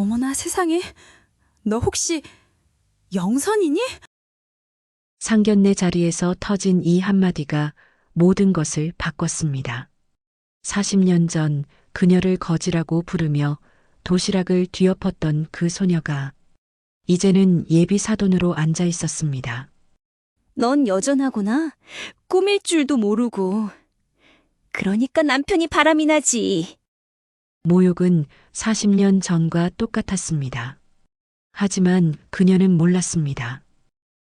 어머나 세상에, 너 혹시 영선이니? 상견례 자리에서 터진 이 한마디가 모든 것을 바꿨습니다. 40년 전 그녀를 거지라고 부르며 도시락을 뒤엎었던 그 소녀가 이제는 예비 사돈으로 앉아 있었습니다. 넌 여전하구나. 꾸밀 줄도 모르고. 그러니까 남편이 바람이 나지. 모욕은 40년 전과 똑같았습니다. 하지만 그녀는 몰랐습니다.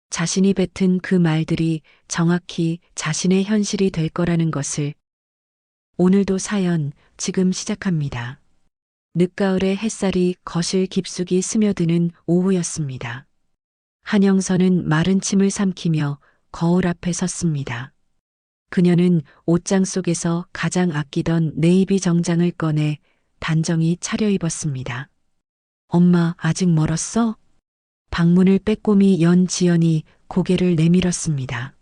자신이 뱉은 그 말들이 정확히 자신의 현실이 될 거라는 것을. 오늘도 사연 지금 시작합니다. 늦가을의 햇살이 거실 깊숙이 스며드는 오후였습니다. 한영선은 마른 침을 삼키며 거울 앞에 섰습니다. 그녀는 옷장 속에서 가장 아끼던 네이비 정장을 꺼내 단정히 차려입었습니다. 엄마, 아직 멀었어? 방문을 빼꼼히 연 지연이 고개를 내밀었습니다.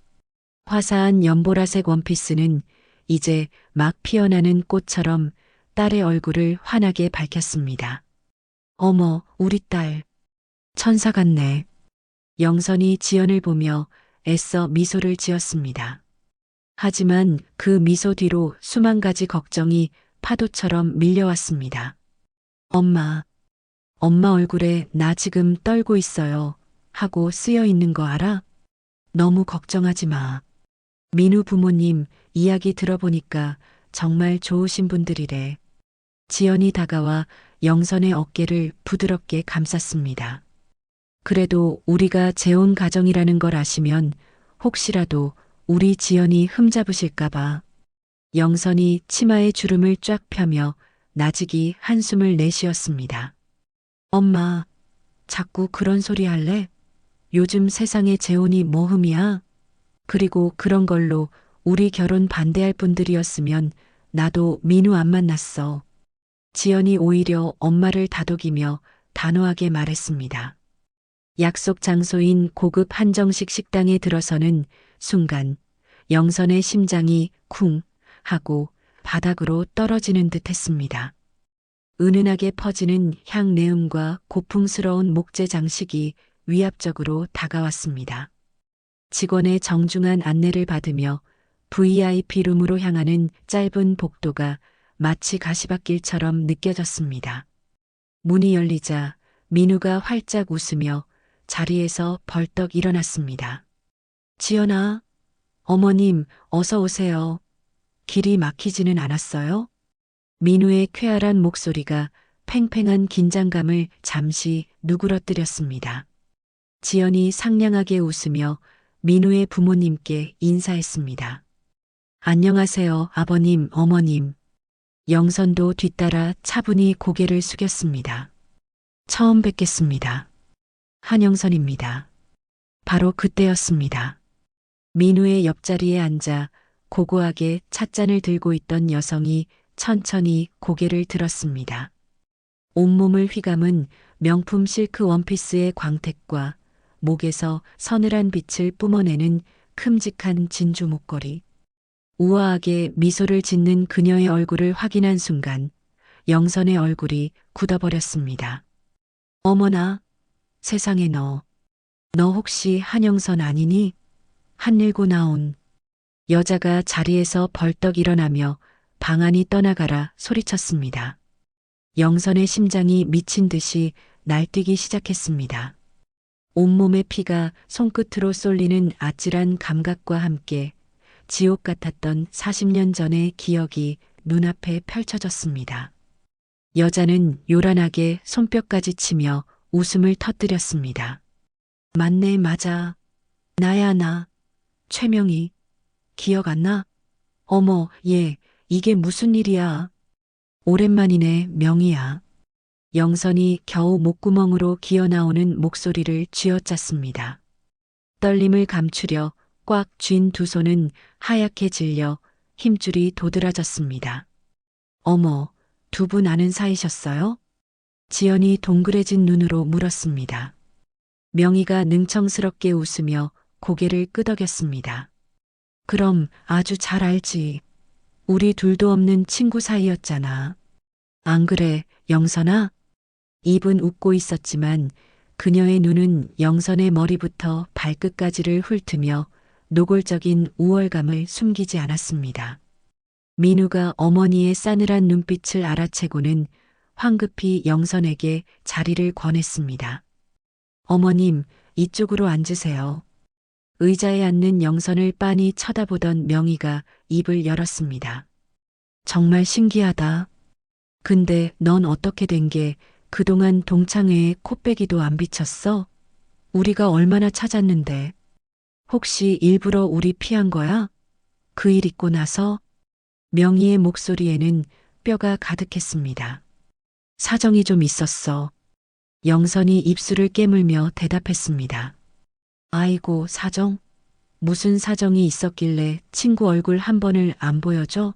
화사한 연보라색 원피스는 이제 막 피어나는 꽃처럼 딸의 얼굴을 환하게 밝혔습니다. 어머, 우리 딸. 천사 같네. 영선이 지연을 보며 애써 미소를 지었습니다. 하지만 그 미소 뒤로 수만 가지 걱정이 파도처럼 밀려왔습니다. 엄마, 엄마 얼굴에 나 지금 떨고 있어요. 하고 쓰여 있는 거 알아? 너무 걱정하지 마. 민우 부모님 이야기 들어보니까 정말 좋으신 분들이래. 지연이 다가와 영선의 어깨를 부드럽게 감쌌습니다. 그래도 우리가 재혼 가정이라는 걸 아시면 혹시라도 우리 지연이 흠잡으실까봐. 영선이 치마의 주름을 쫙 펴며 나직이 한숨을 내쉬었습니다. 엄마, 자꾸 그런 소리 할래? 요즘 세상에 재혼이 뭐 흠이야? 그리고 그런 걸로 우리 결혼 반대할 분들이었으면 나도 민우 안 만났어. 지연이 오히려 엄마를 다독이며 단호하게 말했습니다. 약속 장소인 고급 한정식 식당에 들어서는 순간 영선의 심장이 쿵 하고 바닥으로 떨어지는 듯 했습니다. 은은하게 퍼지는 향내음과 고풍스러운 목재 장식이 위압적으로 다가왔습니다. 직원의 정중한 안내를 받으며 VIP 룸으로 향하는 짧은 복도가 마치 가시밭길처럼 느껴졌습니다. 문이 열리자 민우가 활짝 웃으며 자리에서 벌떡 일어났습니다. 지연아, 어머님, 어서 오세요. 길이 막히지는 않았어요? 민우의 쾌활한 목소리가 팽팽한 긴장감을 잠시 누그러뜨렸습니다. 지연이 상냥하게 웃으며 민우의 부모님께 인사했습니다. 안녕하세요, 아버님, 어머님. 영선도 뒤따라 차분히 고개를 숙였습니다. 처음 뵙겠습니다. 한영선입니다. 바로 그때였습니다. 민우의 옆자리에 앉아 고고하게 찻잔을 들고 있던 여성이 천천히 고개를 들었습니다. 온몸을 휘감은 명품 실크 원피스의 광택과 목에서 서늘한 빛을 뿜어내는 큼직한 진주 목걸이. 우아하게 미소를 짓는 그녀의 얼굴을 확인한 순간 영선의 얼굴이 굳어버렸습니다. 어머나, 세상에 너 혹시 한영선 아니니? 한일고 나온 여자가 자리에서 벌떡 일어나며 방 안이 떠나가라 소리쳤습니다. 영선의 심장이 미친 듯이 날뛰기 시작했습니다. 온몸의 피가 손끝으로 쏠리는 아찔한 감각과 함께 지옥 같았던 40년 전의 기억이 눈앞에 펼쳐졌습니다. 여자는 요란하게 손뼉까지 치며 웃음을 터뜨렸습니다. 맞네, 맞아. 나야, 나. 최명희. 기억 안 나? 어머, 얘, 이게 무슨 일이야? 오랜만이네, 명희야. 영선이 겨우 목구멍으로 기어나오는 목소리를 쥐어짰습니다. 떨림을 감추려 꽉 쥔 두 손은 하얗게 질려 힘줄이 도드라졌습니다. 어머, 두 분 아는 사이셨어요? 지연이 동그래진 눈으로 물었습니다. 명희가 능청스럽게 웃으며 고개를 끄덕였습니다. 그럼 아주 잘 알지. 우리 둘도 없는 친구 사이였잖아. 안 그래, 영선아? 입은 웃고 있었지만 그녀의 눈은 영선의 머리부터 발끝까지를 훑으며 노골적인 우월감을 숨기지 않았습니다. 민우가 어머니의 싸늘한 눈빛을 알아채고는 황급히 영선에게 자리를 권했습니다. 어머님, 이쪽으로 앉으세요. 의자에 앉는 영선을 빤히 쳐다보던 명희가 입을 열었습니다. 정말 신기하다. 근데 넌 어떻게 된 게 그동안 동창회에 코빼기도 안 비쳤어? 우리가 얼마나 찾았는데. 혹시 일부러 우리 피한 거야? 그 일 있고 나서? 명희의 목소리에는 뼈가 가득했습니다. 사정이 좀 있었어. 영선이 입술을 깨물며 대답했습니다. 아이고, 사정? 무슨 사정이 있었길래 친구 얼굴 한 번을 안 보여줘?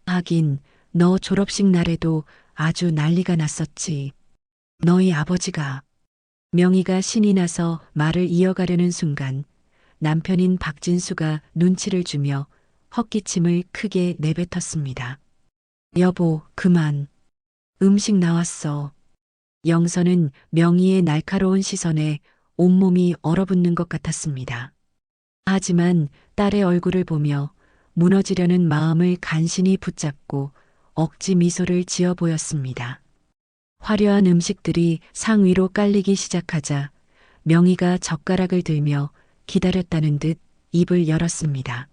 하긴, 너 졸업식 날에도 아주 난리가 났었지. 너희 아버지가. 명희가 신이 나서 말을 이어가려는 순간 남편인 박진수가 눈치를 주며 헛기침을 크게 내뱉었습니다. 여보, 그만. 음식 나왔어. 영선은 명희의 날카로운 시선에 온몸이 얼어붙는 것 같았습니다. 하지만 딸의 얼굴을 보며 무너지려는 마음을 간신히 붙잡고 억지 미소를 지어 보였습니다. 화려한 음식들이 상 위로 깔리기 시작하자 명희가 젓가락을 들며 기다렸다는 듯 입을 열었습니다.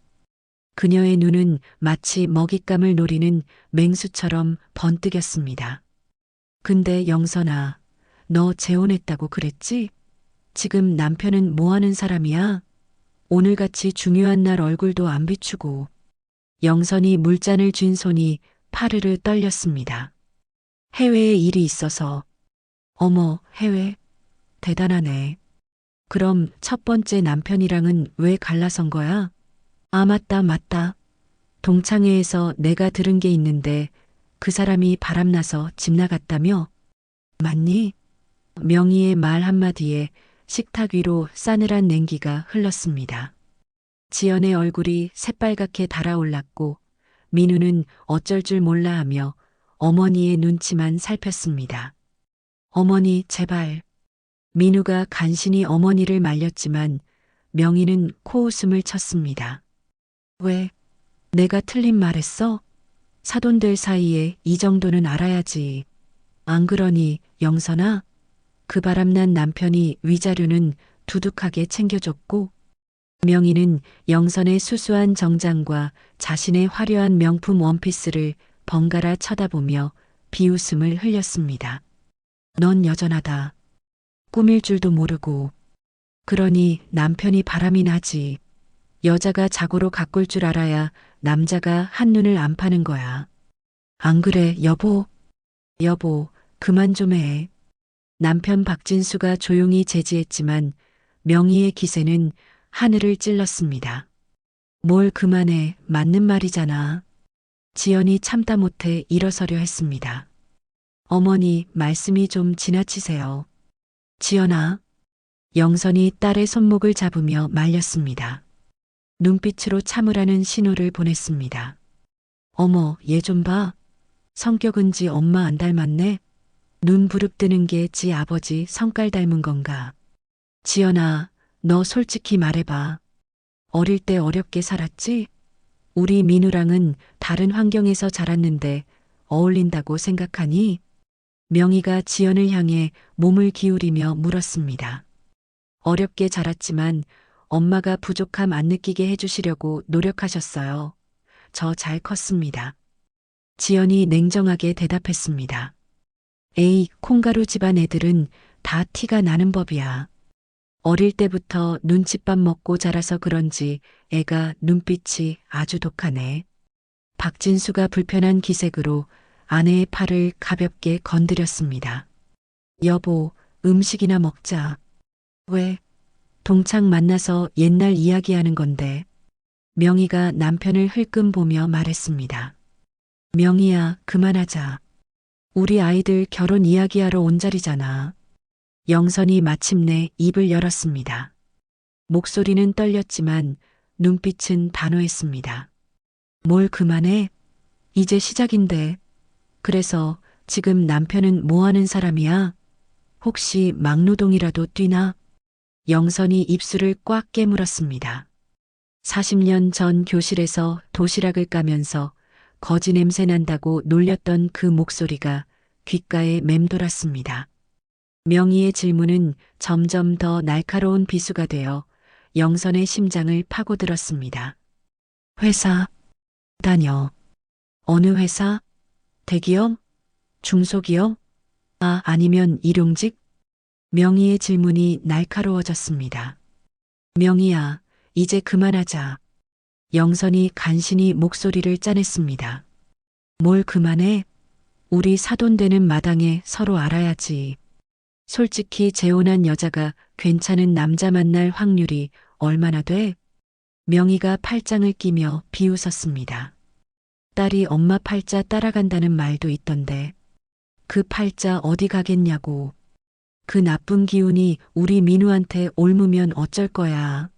그녀의 눈은 마치 먹잇감을 노리는 맹수처럼 번뜩였습니다. 근데 영선아, 너 재혼했다고 그랬지? 지금 남편은 뭐 하는 사람이야? 오늘같이 중요한 날 얼굴도 안 비추고. 영선이 물잔을 쥔 손이 파르르 떨렸습니다. 해외에 일이 있어서. 어머, 해외? 대단하네. 그럼 첫 번째 남편이랑은 왜 갈라선 거야? 아, 맞다. 동창회에서 내가 들은 게 있는데 그 사람이 바람나서 집 나갔다며? 맞니? 명희의 말 한마디에 식탁 위로 싸늘한 냉기가 흘렀습니다. 지연의 얼굴이 새빨갛게 달아올랐고 민우는 어쩔 줄 몰라 하며 어머니의 눈치만 살폈습니다. 어머니, 제발. 민우가 간신히 어머니를 말렸지만 명희는 코웃음을 쳤습니다. 왜? 내가 틀린 말했어? 사돈들 사이에 이 정도는 알아야지. 안 그러니, 영선아? 그 바람난 남편이 위자료는 두둑하게 챙겨줬고 명희는 영선의 수수한 정장과 자신의 화려한 명품 원피스를 번갈아 쳐다보며 비웃음을 흘렸습니다. 넌 여전하다. 꾸밀 줄도 모르고. 그러니 남편이 바람이 나지. 여자가 자고로 가꿀 줄 알아야 남자가 한눈을 안 파는 거야. 안 그래, 여보? 여보, 그만 좀 해. 남편 박진수가 조용히 제지했지만 명희의 기세는 하늘을 찔렀습니다. 뭘 그만해, 맞는 말이잖아. 지연이 참다 못해 일어서려 했습니다. 어머니, 말씀이 좀 지나치세요. 지연아. 영선이 딸의 손목을 잡으며 말렸습니다. 눈빛으로 참으라는 신호를 보냈습니다. 어머, 얘 좀 봐. 성격은지 엄마 안 닮았네. 눈 부릅뜨는 게 지 아버지 성깔 닮은 건가. 지연아, 너 솔직히 말해봐. 어릴 때 어렵게 살았지? 우리 민우랑은 다른 환경에서 자랐는데 어울린다고 생각하니? 명희가 지연을 향해 몸을 기울이며 물었습니다. 어렵게 자랐지만 엄마가 부족함 안 느끼게 해주시려고 노력하셨어요. 저 잘 컸습니다. 지연이 냉정하게 대답했습니다. 에이, 콩가루 집안 애들은 다 티가 나는 법이야. 어릴 때부터 눈칫밥 먹고 자라서 그런지 애가 눈빛이 아주 독하네. 박진수가 불편한 기색으로 아내의 팔을 가볍게 건드렸습니다. 여보, 음식이나 먹자. 왜? 동창 만나서 옛날 이야기하는 건데. 명희가 남편을 흘끔 보며 말했습니다. 명희야, 그만하자. 우리 아이들 결혼 이야기하러 온 자리잖아. 영선이 마침내 입을 열었습니다. 목소리는 떨렸지만 눈빛은 단호했습니다. 뭘 그만해? 이제 시작인데. 그래서 지금 남편은 뭐 하는 사람이야? 혹시 막노동이라도 뛰나? 영선이 입술을 꽉 깨물었습니다. 40년 전 교실에서 도시락을 까면서 거지 냄새 난다고 놀렸던 그 목소리가 귓가에 맴돌았습니다. 명희의 질문은 점점 더 날카로운 비수가 되어 영선의 심장을 파고들었습니다. 회사 다녀. 어느 회사? 대기업? 중소기업? 아니면 일용직? 명희의 질문이 날카로워졌습니다. 명희야, 이제 그만하자. 영선이 간신히 목소리를 짜냈습니다. 뭘 그만해? 우리 사돈되는 마당에 서로 알아야지. 솔직히 재혼한 여자가 괜찮은 남자 만날 확률이 얼마나 돼? 명희가 팔짱을 끼며 비웃었습니다. 딸이 엄마 팔자 따라간다는 말도 있던데 그 팔자 어디 가겠냐고. 그 나쁜 기운이 우리 민우한테 옮으면 어쩔 거야.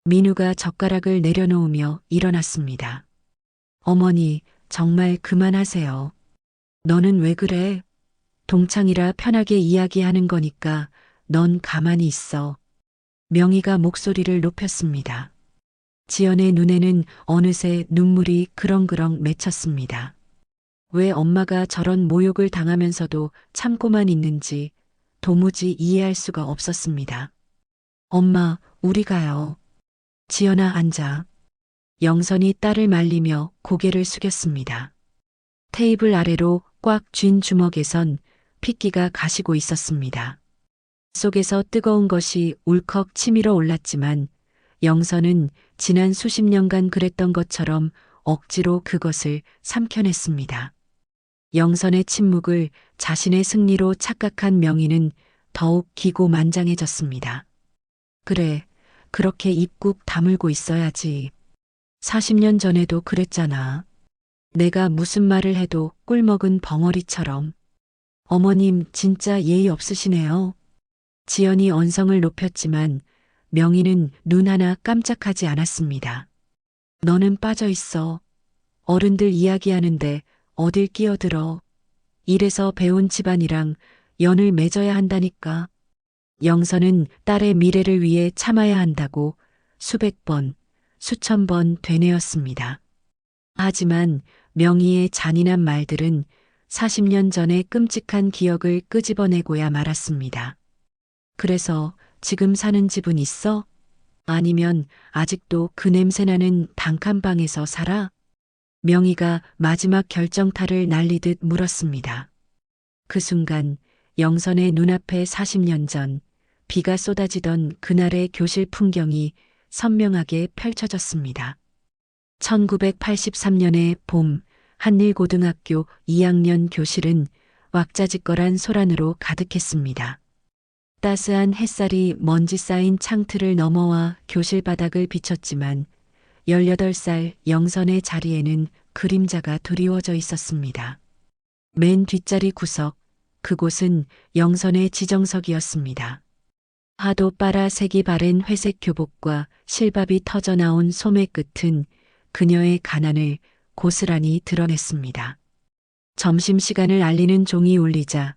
민우가 젓가락을 내려놓으며 일어났습니다. 어머니, 정말 그만하세요. 너는 왜 그래? 동창이라 편하게 이야기하는 거니까 넌 가만히 있어. 명희가 목소리를 높였습니다. 지연의 눈에는 어느새 눈물이 그렁그렁 맺혔습니다. 왜 엄마가 저런 모욕을 당하면서도 참고만 있는지 도무지 이해할 수가 없었습니다. 엄마, 우리 가요. 지연아, 앉아. 영선이 딸을 말리며 고개를 숙였습니다. 테이블 아래로 꽉 쥔 주먹에선 핏기가 가시고 있었습니다. 속에서 뜨거운 것이 울컥 치밀어 올랐지만 영선은 지난 수십 년간 그랬던 것처럼 억지로 그것을 삼켜냈습니다. 영선의 침묵을 자신의 승리로 착각한 명희는 더욱 기고만장해졌습니다. 그래, 그렇게 입 꾹 다물고 있어야지. 40년 전에도 그랬잖아. 내가 무슨 말을 해도 꿀먹은 벙어리처럼. 어머님 진짜 예의 없으시네요. 지연이 언성을 높였지만 명희는 눈 하나 깜짝하지 않았습니다. 너는 빠져 있어. 어른들 이야기하는데 어딜 끼어들어. 이래서 배운 집안이랑 연을 맺어야 한다니까. 영선은 딸의 미래를 위해 참아야 한다고 수백 번, 수천 번 되뇌었습니다. 하지만 명희의 잔인한 말들은 40년 전의 끔찍한 기억을 끄집어내고야 말았습니다. 그래서 지금 사는 집은 있어? 아니면 아직도 그 냄새나는 단칸방에서 살아? 명희가 마지막 결정타를 날리듯 물었습니다. 그 순간 영선의 눈앞에 40년 전 비가 쏟아지던 그날의 교실 풍경이 선명하게 펼쳐졌습니다. 1983년의 봄, 한일고등학교 2학년 교실은 왁자지껄한 소란으로 가득했습니다. 따스한 햇살이 먼지 쌓인 창틀을 넘어와 교실 바닥을 비쳤지만 18살 영선의 자리에는 그림자가 드리워져 있었습니다. 맨 뒷자리 구석, 그곳은 영선의 지정석이었습니다. 하도 빨아 색이 바랜 회색 교복과 실밥이 터져나온 소매 끝은 그녀의 가난을 고스란히 드러냈습니다. 점심시간을 알리는 종이 울리자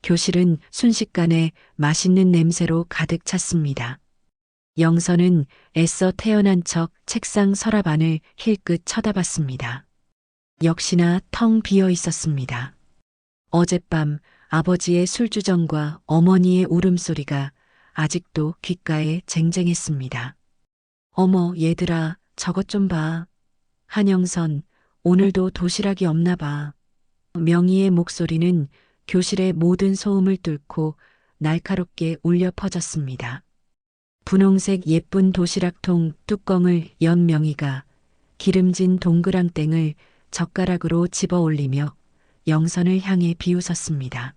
교실은 순식간에 맛있는 냄새로 가득 찼습니다. 영선은 애써 태어난 척 책상 서랍 안을 힐끗 쳐다봤습니다. 역시나 텅 비어 있었습니다. 어젯밤 아버지의 술주정과 어머니의 울음소리가 아직도 귓가에 쟁쟁했습니다. 어머, 얘들아, 저것 좀 봐. 한영선, 오늘도 도시락이 없나 봐. 명희의 목소리는 교실의 모든 소음을 뚫고 날카롭게 울려 퍼졌습니다. 분홍색 예쁜 도시락통 뚜껑을 연 명희가 기름진 동그랑땡을 젓가락으로 집어 올리며 영선을 향해 비웃었습니다.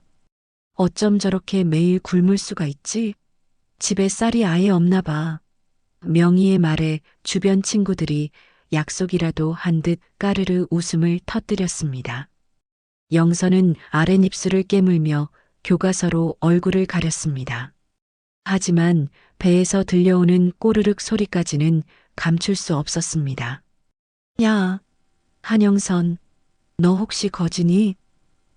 어쩜 저렇게 매일 굶을 수가 있지? 집에 쌀이 아예 없나 봐. 명희의 말에 주변 친구들이 약속이라도 한 듯 까르르 웃음을 터뜨렸습니다. 영선은 아랫입술을 깨물며 교과서로 얼굴을 가렸습니다. 하지만 배에서 들려오는 꼬르륵 소리까지는 감출 수 없었습니다. 야, 한영선, 너 혹시 거지니?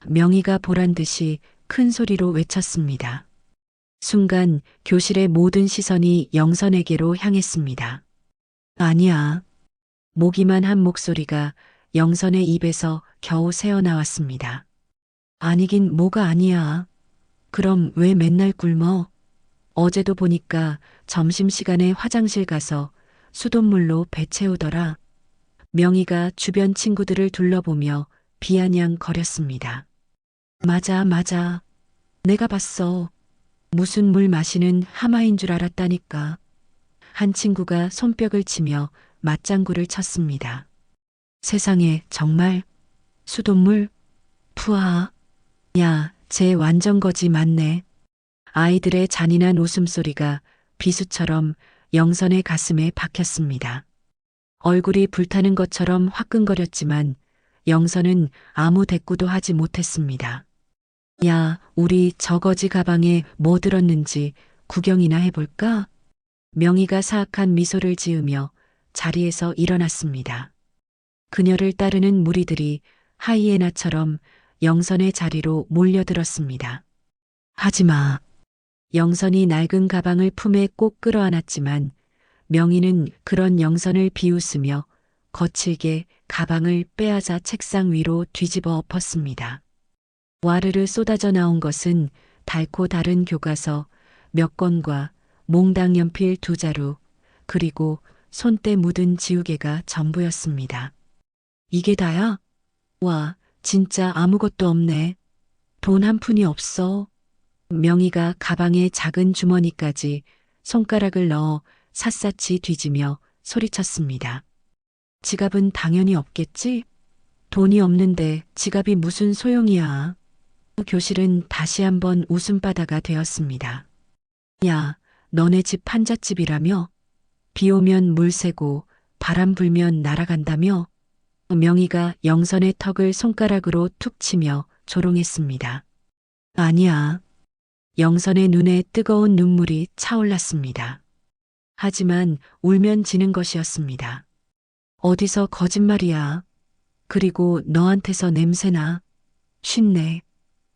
명희가 보란 듯이 큰 소리로 외쳤습니다. 순간 교실의 모든 시선이 영선에게로 향했습니다. 아니야. 모기만 한 목소리가 영선의 입에서 겨우 새어나왔습니다. 아니긴 뭐가 아니야. 그럼 왜 맨날 굶어? 어제도 보니까 점심시간에 화장실 가서 수돗물로 배 채우더라. 명희가 주변 친구들을 둘러보며 비아냥거렸습니다. 맞아, 맞아. 내가 봤어. 무슨 물 마시는 하마인 줄 알았다니까. 한 친구가 손뼉을 치며 맞장구를 쳤습니다. 세상에 정말 수돗물? 푸아. 야, 쟤 완전 거지 맞네. 아이들의 잔인한 웃음소리가 비수처럼 영선의 가슴에 박혔습니다. 얼굴이 불타는 것처럼 화끈거렸지만 영선은 아무 대꾸도 하지 못했습니다. 야, 우리 저 거지 가방에 뭐 들었는지 구경이나 해볼까? 명희가 사악한 미소를 지으며 자리에서 일어났습니다. 그녀를 따르는 무리들이 하이에나처럼 영선의 자리로 몰려들었습니다. 하지마. 영선이 낡은 가방을 품에 꼭 끌어안았지만 명희는 그런 영선을 비웃으며 거칠게 가방을 빼앗아 책상 위로 뒤집어 엎었습니다. 와르르 쏟아져 나온 것은 달고 다른 교과서 몇 권과 몽당 연필 2자루 그리고 손때 묻은 지우개가 전부였습니다. 이게 다야? 와, 진짜 아무것도 없네. 돈 한 푼이 없어. 명희가 가방의 작은 주머니까지 손가락을 넣어 샅샅이 뒤지며 소리쳤습니다. 지갑은 당연히 없겠지? 돈이 없는데 지갑이 무슨 소용이야. 교실은 다시 한번 웃음바다가 되었습니다. 야, 너네 집 판잣집이라며? 비 오면 물 새고 바람 불면 날아간다며? 명희가 영선의 턱을 손가락으로 툭 치며 조롱했습니다. 아니야. 영선의 눈에 뜨거운 눈물이 차올랐습니다. 하지만 울면 지는 것이었습니다. 어디서 거짓말이야. 그리고 너한테서 냄새나. 쉰내.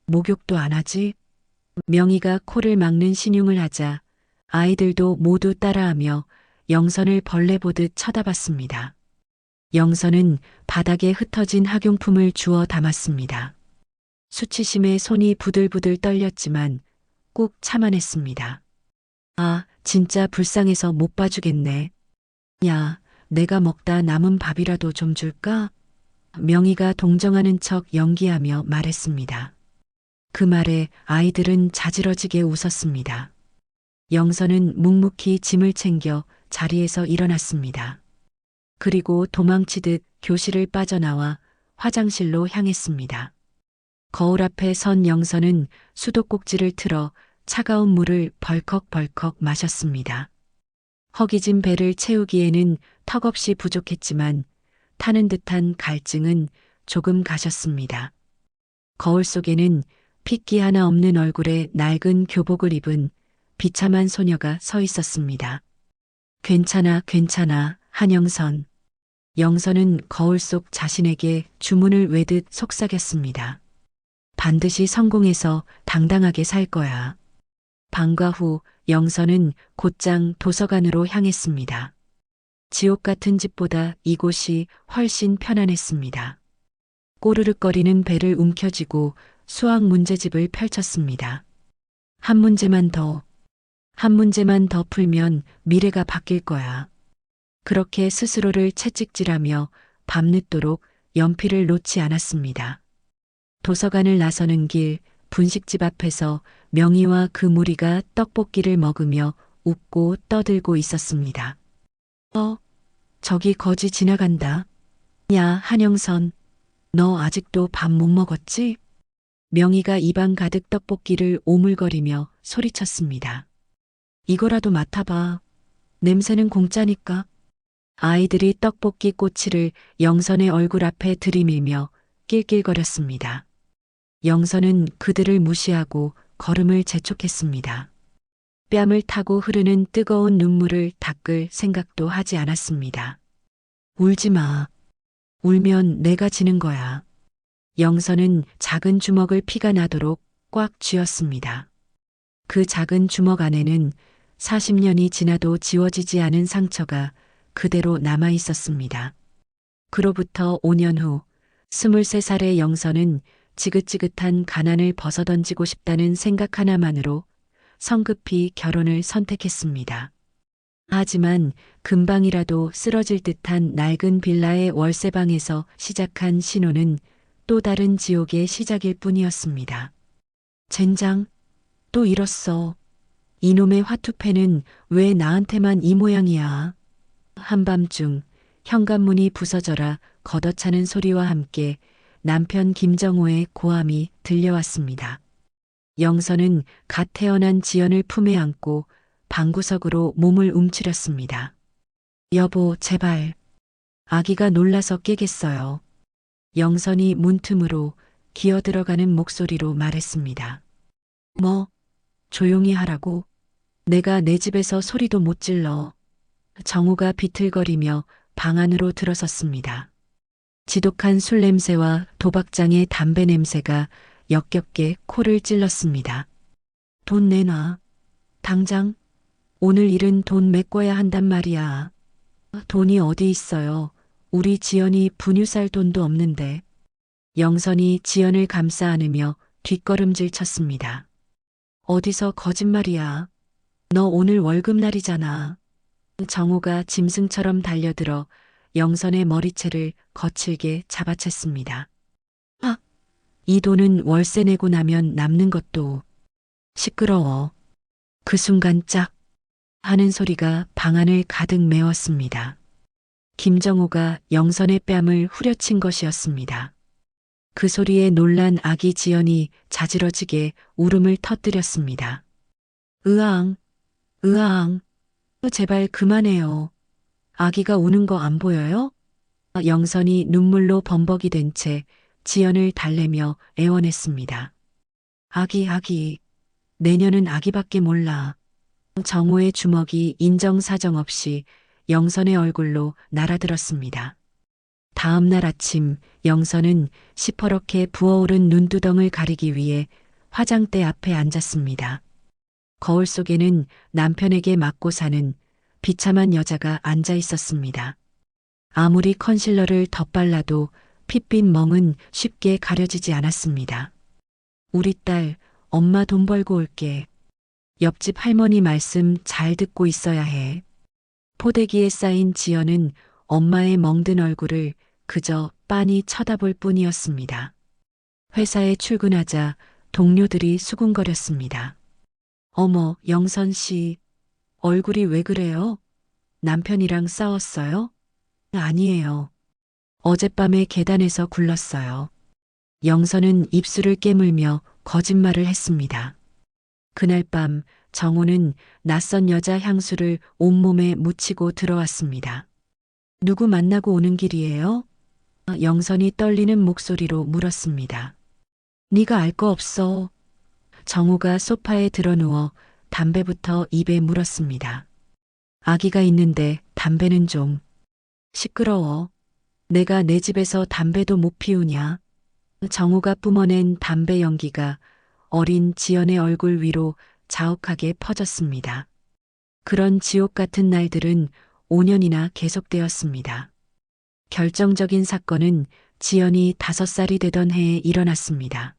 목욕도 안 하지? 명희가 코를 막는 신용을 하자 아이들도 모두 따라하며 영선을 벌레 보듯 쳐다봤습니다. 영선은 바닥에 흩어진 학용품을 주워 담았습니다. 수치심에 손이 부들부들 떨렸지만 꾹 참아냈습니다. 아, 진짜 불쌍해서 못 봐주겠네. 야, 내가 먹다 남은 밥이라도 좀 줄까? 명희가 동정하는 척 연기하며 말했습니다. 그 말에 아이들은 자지러지게 웃었습니다. 영선은 묵묵히 짐을 챙겨 자리에서 일어났습니다. 그리고 도망치듯 교실을 빠져나와 화장실로 향했습니다. 거울 앞에 선 영선은 수도꼭지를 틀어 차가운 물을 벌컥벌컥 마셨습니다. 허기진 배를 채우기에는 턱없이 부족했지만 타는 듯한 갈증은 조금 가셨습니다. 거울 속에는 핏기 하나 없는 얼굴에 낡은 교복을 입은 비참한 소녀가 서 있었습니다. 괜찮아, 괜찮아, 한영선. 영선은 거울 속 자신에게 주문을 외듯 속삭였습니다. 반드시 성공해서 당당하게 살 거야. 방과 후 영선은 곧장 도서관으로 향했습니다. 지옥 같은 집보다 이곳이 훨씬 편안했습니다. 꼬르륵거리는 배를 움켜쥐고 수학 문제집을 펼쳤습니다. 한 문제만 더 풀면 미래가 바뀔 거야. 그렇게 스스로를 채찍질하며 밤늦도록 연필을 놓지 않았습니다. 도서관을 나서는 길 분식집 앞에서 명희와 그 무리가 떡볶이를 먹으며 웃고 떠들고 있었습니다. 저기 거지 지나간다. 야, 한영선. 너 아직도 밥 못 먹었지? 명희가 입안 가득 떡볶이를 오물거리며 소리쳤습니다. 이거라도 맡아봐. 냄새는 공짜니까. 아이들이 떡볶이 꼬치를 영선의 얼굴 앞에 들이밀며 낄낄거렸습니다. 영선은 그들을 무시하고 걸음을 재촉했습니다. 뺨을 타고 흐르는 뜨거운 눈물을 닦을 생각도 하지 않았습니다. 울지 마. 울면 내가 지는 거야. 영선은 작은 주먹을 피가 나도록 꽉 쥐었습니다. 그 작은 주먹 안에는 40년이 지나도 지워지지 않은 상처가 그대로 남아 있었습니다. 그로부터 5년 후 23살의 영선은 지긋지긋한 가난을 벗어던지고 싶다는 생각 하나만으로 성급히 결혼을 선택했습니다. 하지만 금방이라도 쓰러질 듯한 낡은 빌라의 월세방에서 시작한 신혼은 또 다른 지옥의 시작일 뿐이었습니다. 젠장, 또 이렇소. 이놈의 화투패는 왜 나한테만 이 모양이야. 한밤중 현관문이 부서져라 걷어차는 소리와 함께 남편 김정호의 고함이 들려왔습니다. 영선은 갓 태어난 지연을 품에 안고 방구석으로 몸을 움츠렸습니다. 여보, 제발. 아기가 놀라서 깨겠어요. 영선이 문틈으로 기어들어가는 목소리로 말했습니다. 뭐, 조용히 하라고? 내가 내 집에서 소리도 못 질러. 정우가 비틀거리며 방 안으로 들어섰습니다. 지독한 술 냄새와 도박장의 담배 냄새가 역겹게 코를 찔렀습니다. 돈 내놔. 당장. 오늘 일은 돈 메꿔야 한단 말이야. 돈이 어디 있어요. 우리 지연이 분유 살 돈도 없는데. 영선이 지연을 감싸 안으며 뒷걸음질 쳤습니다. 어디서 거짓말이야. 너 오늘 월급날이잖아. 정우가 짐승처럼 달려들어 영선의 머리채를 거칠게 잡아챘습니다. 아, 이 돈은 월세 내고 나면 남는 것도. 시끄러워. 그 순간 짝 하는 소리가 방 안을 가득 메웠습니다. 김정호가 영선의 뺨을 후려친 것이었습니다. 그 소리에 놀란 아기 지연이 자지러지게 울음을 터뜨렸습니다. 으앙, 으앙, 제발 그만해요. 아기가 우는 거 안 보여요? 영선이 눈물로 범벅이 된 채 지연을 달래며 애원했습니다. 아기, 내년은 아기밖에 몰라. 정호의 주먹이 인정사정 없이 영선의 얼굴로 날아들었습니다. 다음 날 아침 영선은 시퍼렇게 부어오른 눈두덩을 가리기 위해 화장대 앞에 앉았습니다. 거울 속에는 남편에게 맞고 사는 비참한 여자가 앉아 있었습니다. 아무리 컨실러를 덧발라도 핏빛 멍은 쉽게 가려지지 않았습니다. 우리 딸, 엄마 돈 벌고 올게. 옆집 할머니 말씀 잘 듣고 있어야 해. 포대기에 쌓인 지연은 엄마의 멍든 얼굴을 그저 빤히 쳐다볼 뿐이었습니다. 회사에 출근하자 동료들이 수군거렸습니다. 어머, 영선 씨, 얼굴이 왜 그래요? 남편이랑 싸웠어요? 아니에요. 어젯밤에 계단에서 굴렀어요. 영선은 입술을 깨물며 거짓말을 했습니다. 그날 밤 정호는 낯선 여자 향수를 온몸에 묻히고 들어왔습니다. 누구 만나고 오는 길이에요? 영선이 떨리는 목소리로 물었습니다. 네가 알 거 없어. 정호가 소파에 드러누워 담배부터 입에 물었습니다. 아기가 있는데 담배는 좀. 시끄러워. 내가 내 집에서 담배도 못 피우냐. 정호가 뿜어낸 담배 연기가 어린 지연의 얼굴 위로 자욱하게 퍼졌습니다. 그런 지옥 같은 날들은 5년이나 계속되었습니다. 결정적인 사건은 지연이 5살이 되던 해에 일어났습니다.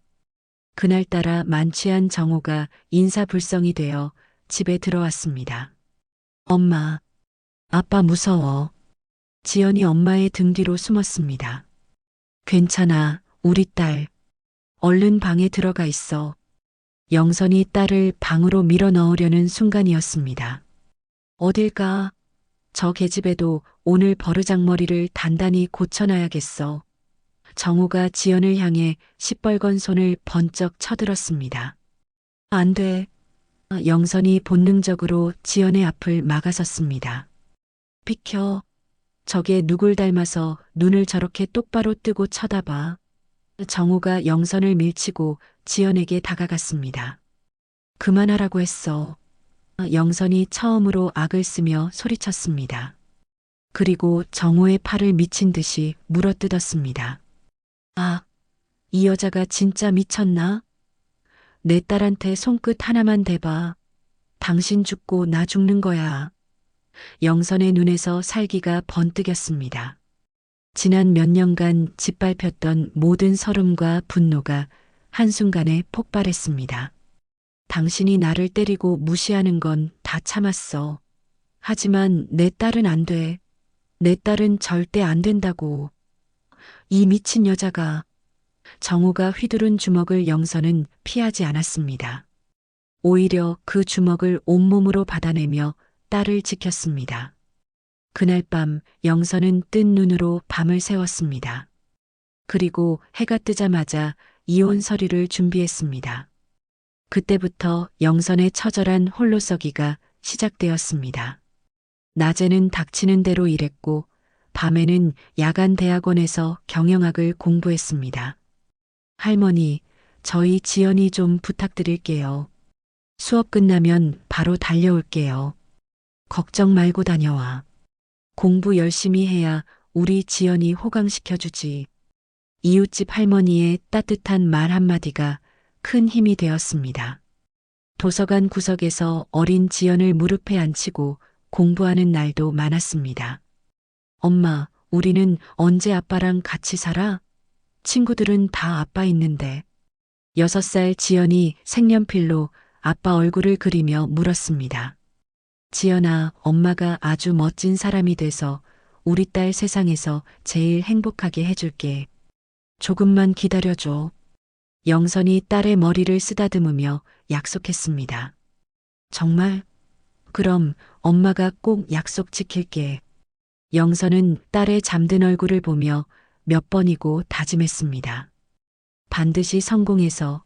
그날따라 만취한 정호가 인사불성이 되어 집에 들어왔습니다. 엄마, 아빠 무서워. 지연이 엄마의 등 뒤로 숨었습니다. 괜찮아, 우리 딸. 얼른 방에 들어가 있어. 영선이 딸을 방으로 밀어 넣으려는 순간이었습니다. 어딜 가? 저 계집애도 오늘 버르장머리를 단단히 고쳐놔야겠어. 정우가 지연을 향해 시뻘건 손을 번쩍 쳐들었습니다. 안 돼. 영선이 본능적으로 지연의 앞을 막아섰습니다. 비켜. 저게 누굴 닮아서 눈을 저렇게 똑바로 뜨고 쳐다봐. 정우가 영선을 밀치고 지연에게 다가갔습니다. 그만하라고 했어. 영선이 처음으로 악을 쓰며 소리쳤습니다. 그리고 정우의 팔을 미친 듯이 물어뜯었습니다. 아, 이 여자가 진짜 미쳤나? 내 딸한테 손끝 하나만 대봐. 당신 죽고 나 죽는 거야. 영선의 눈에서 살기가 번뜩였습니다. 지난 몇 년간 짓밟혔던 모든 서름과 분노가 한순간에 폭발했습니다. 당신이 나를 때리고 무시하는 건 다 참았어. 하지만 내 딸은 안 돼. 내 딸은 절대 안 된다고. 이 미친 여자가. 정우가 휘두른 주먹을 영선은 피하지 않았습니다. 오히려 그 주먹을 온몸으로 받아내며 딸을 지켰습니다. 그날 밤 영선은 뜬 눈으로 밤을 새웠습니다. 그리고 해가 뜨자마자 이혼 서류를 준비했습니다. 그때부터 영선의 처절한 홀로서기가 시작되었습니다. 낮에는 닥치는 대로 일했고 밤에는 야간 대학원에서 경영학을 공부했습니다. 할머니, 저희 지연이 좀 부탁드릴게요. 수업 끝나면 바로 달려올게요. 걱정 말고 다녀와. 공부 열심히 해야 우리 지연이 호강시켜주지. 이웃집 할머니의 따뜻한 말 한마디가 큰 힘이 되었습니다. 도서관 구석에서 어린 지연을 무릎에 앉히고 공부하는 날도 많았습니다. 엄마, 우리는 언제 아빠랑 같이 살아? 친구들은 다 아빠 있는데. 6살 지연이 색연필로 아빠 얼굴을 그리며 물었습니다. 지연아, 엄마가 아주 멋진 사람이 돼서 우리 딸 세상에서 제일 행복하게 해줄게. 조금만 기다려줘. 영선이 딸의 머리를 쓰다듬으며 약속했습니다. 정말? 그럼 엄마가 꼭 약속 지킬게. 영선은 딸의 잠든 얼굴을 보며 몇 번이고 다짐했습니다. 반드시 성공해서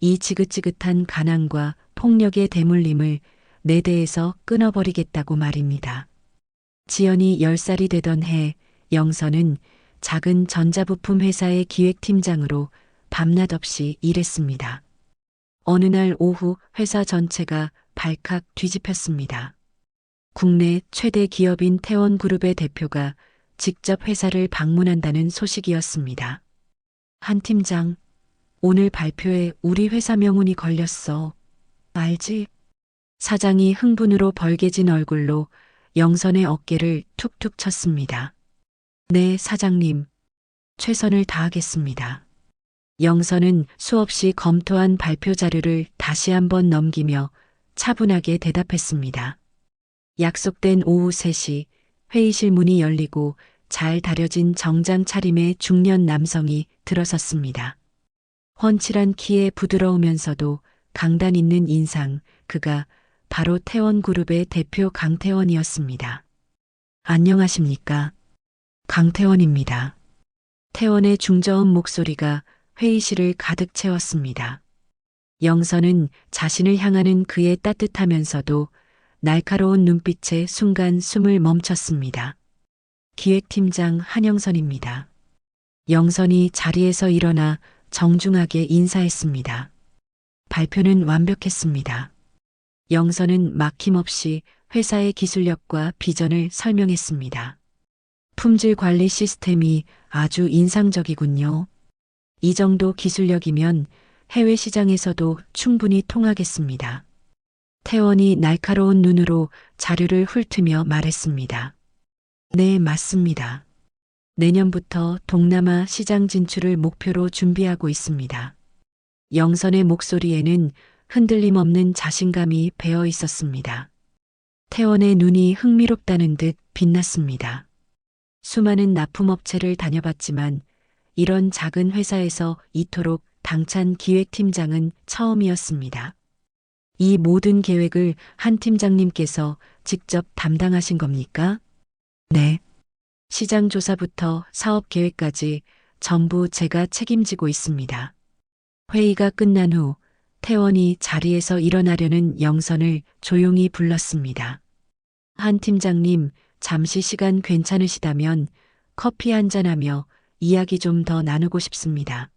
이 지긋지긋한 가난과 폭력의 대물림을 내 대에서 끊어버리겠다고 말입니다. 지연이 10살이 되던 해 영선은 작은 전자부품 회사의 기획팀장으로 밤낮 없이 일했습니다. 어느 날 오후 회사 전체가 발칵 뒤집혔습니다. 국내 최대 기업인 태원그룹의 대표가 직접 회사를 방문한다는 소식이었습니다. 한 팀장, 오늘 발표에 우리 회사 명운이 걸렸어. 알지? 사장이 흥분으로 벌개진 얼굴로 영선의 어깨를 툭툭 쳤습니다. 네, 사장님. 최선을 다하겠습니다. 영선은 수없이 검토한 발표 자료를 다시 한번 넘기며 차분하게 대답했습니다. 약속된 오후 3시 회의실 문이 열리고 잘 다려진 정장 차림의 중년 남성이 들어섰습니다. 훤칠한 키에 부드러우면서도 강단 있는 인상, 그가 바로 태원그룹의 대표 강태원이었습니다. 안녕하십니까? 강태원입니다. 태원의 중저음 목소리가 회의실을 가득 채웠습니다. 영선은 자신을 향하는 그의 따뜻하면서도 날카로운 눈빛에 순간 숨을 멈췄습니다. 기획팀장 한영선입니다. 영선이 자리에서 일어나 정중하게 인사했습니다. 발표는 완벽했습니다. 영선은 막힘없이 회사의 기술력과 비전을 설명했습니다. 품질 관리 시스템이 아주 인상적이군요. 이 정도 기술력이면 해외 시장에서도 충분히 통하겠습니다. 태원이 날카로운 눈으로 자료를 훑으며 말했습니다. 네, 맞습니다. 내년부터 동남아 시장 진출을 목표로 준비하고 있습니다. 영선의 목소리에는 흔들림 없는 자신감이 배어 있었습니다. 태원의 눈이 흥미롭다는 듯 빛났습니다. 수많은 납품업체를 다녀봤지만 이런 작은 회사에서 이토록 당찬 기획팀장은 처음이었습니다. 이 모든 계획을 한 팀장님께서 직접 담당하신 겁니까? 네. 시장 조사부터 사업 계획까지 전부 제가 책임지고 있습니다. 회의가 끝난 후 태원이 자리에서 일어나려는 영선을 조용히 불렀습니다. 한 팀장님, 잠시 시간 괜찮으시다면 커피 한잔하며 이야기 좀 더 나누고 싶습니다.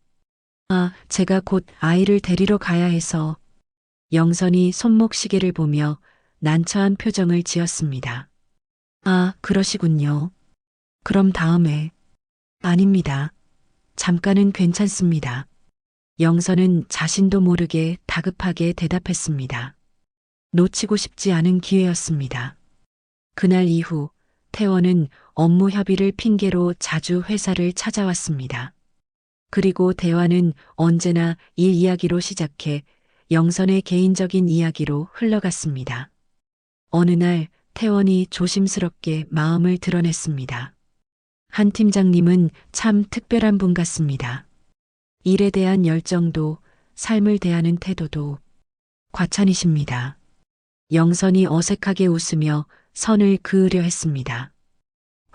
아, 제가 곧 아이를 데리러 가야 해서. 영선이 손목 시계를 보며 난처한 표정을 지었습니다. 아, 그러시군요. 그럼 다음에. 아닙니다. 잠깐은 괜찮습니다. 영선은 자신도 모르게 다급하게 대답했습니다. 놓치고 싶지 않은 기회였습니다. 그날 이후 태원은 업무 협의를 핑계로 자주 회사를 찾아왔습니다. 그리고 대화는 언제나 일 이야기로 시작해 영선의 개인적인 이야기로 흘러갔습니다. 어느 날 태원이 조심스럽게 마음을 드러냈습니다. 한 팀장님은 참 특별한 분 같습니다. 일에 대한 열정도 삶을 대하는 태도도 과찬이십니다. 영선이 어색하게 웃으며 선을 그으려 했습니다.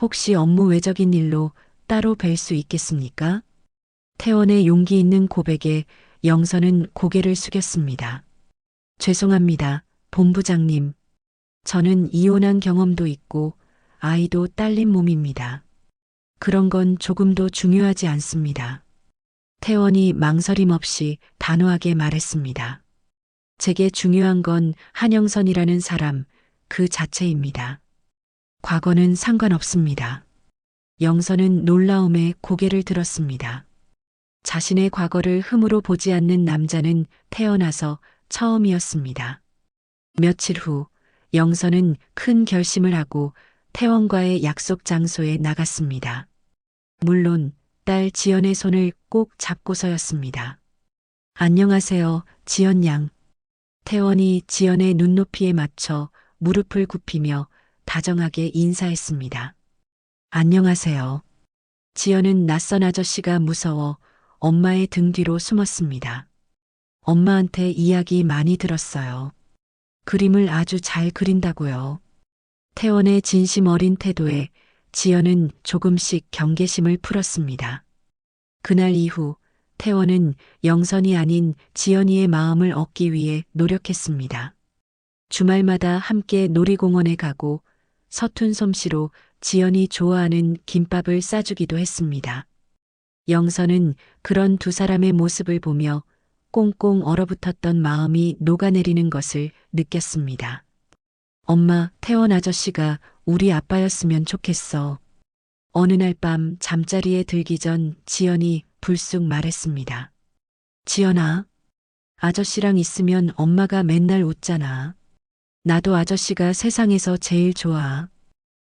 혹시 업무 외적인 일로 따로 뵐 수 있겠습니까? 태원의 용기 있는 고백에 영선은 고개를 숙였습니다. 죄송합니다, 본부장님. 저는 이혼한 경험도 있고 아이도 딸린 몸입니다. 그런 건 조금도 중요하지 않습니다. 태원이 망설임 없이 단호하게 말했습니다. 제게 중요한 건 한영선이라는 사람 그 자체입니다. 과거는 상관없습니다. 영선은 놀라움에 고개를 들었습니다. 자신의 과거를 흠으로 보지 않는 남자는 태어나서 처음이었습니다. 며칠 후 영선은 큰 결심을 하고 태원과의 약속 장소에 나갔습니다. 물론 딸 지연의 손을 꼭 잡고서였습니다. 안녕하세요, 지연 양. 태원이 지연의 눈높이에 맞춰 무릎을 굽히며 다정하게 인사했습니다. 안녕하세요. 지연은 낯선 아저씨가 무서워 엄마의 등 뒤로 숨었습니다. 엄마한테 이야기 많이 들었어요. 그림을 아주 잘 그린다고요. 태원의 진심 어린 태도에 지연은 조금씩 경계심을 풀었습니다. 그날 이후 태원은 영선이 아닌 지연이의 마음을 얻기 위해 노력했습니다. 주말마다 함께 놀이공원에 가고 서툰 솜씨로 지연이 좋아하는 김밥을 싸주기도 했습니다. 영선은 그런 두 사람의 모습을 보며 꽁꽁 얼어붙었던 마음이 녹아내리는 것을 느꼈습니다. 엄마, 태원 아저씨가 우리 아빠였으면 좋겠어. 어느 날 밤 잠자리에 들기 전 지연이 불쑥 말했습니다. 지연아, 아저씨랑 있으면 엄마가 맨날 웃잖아. 나도 아저씨가 세상에서 제일 좋아.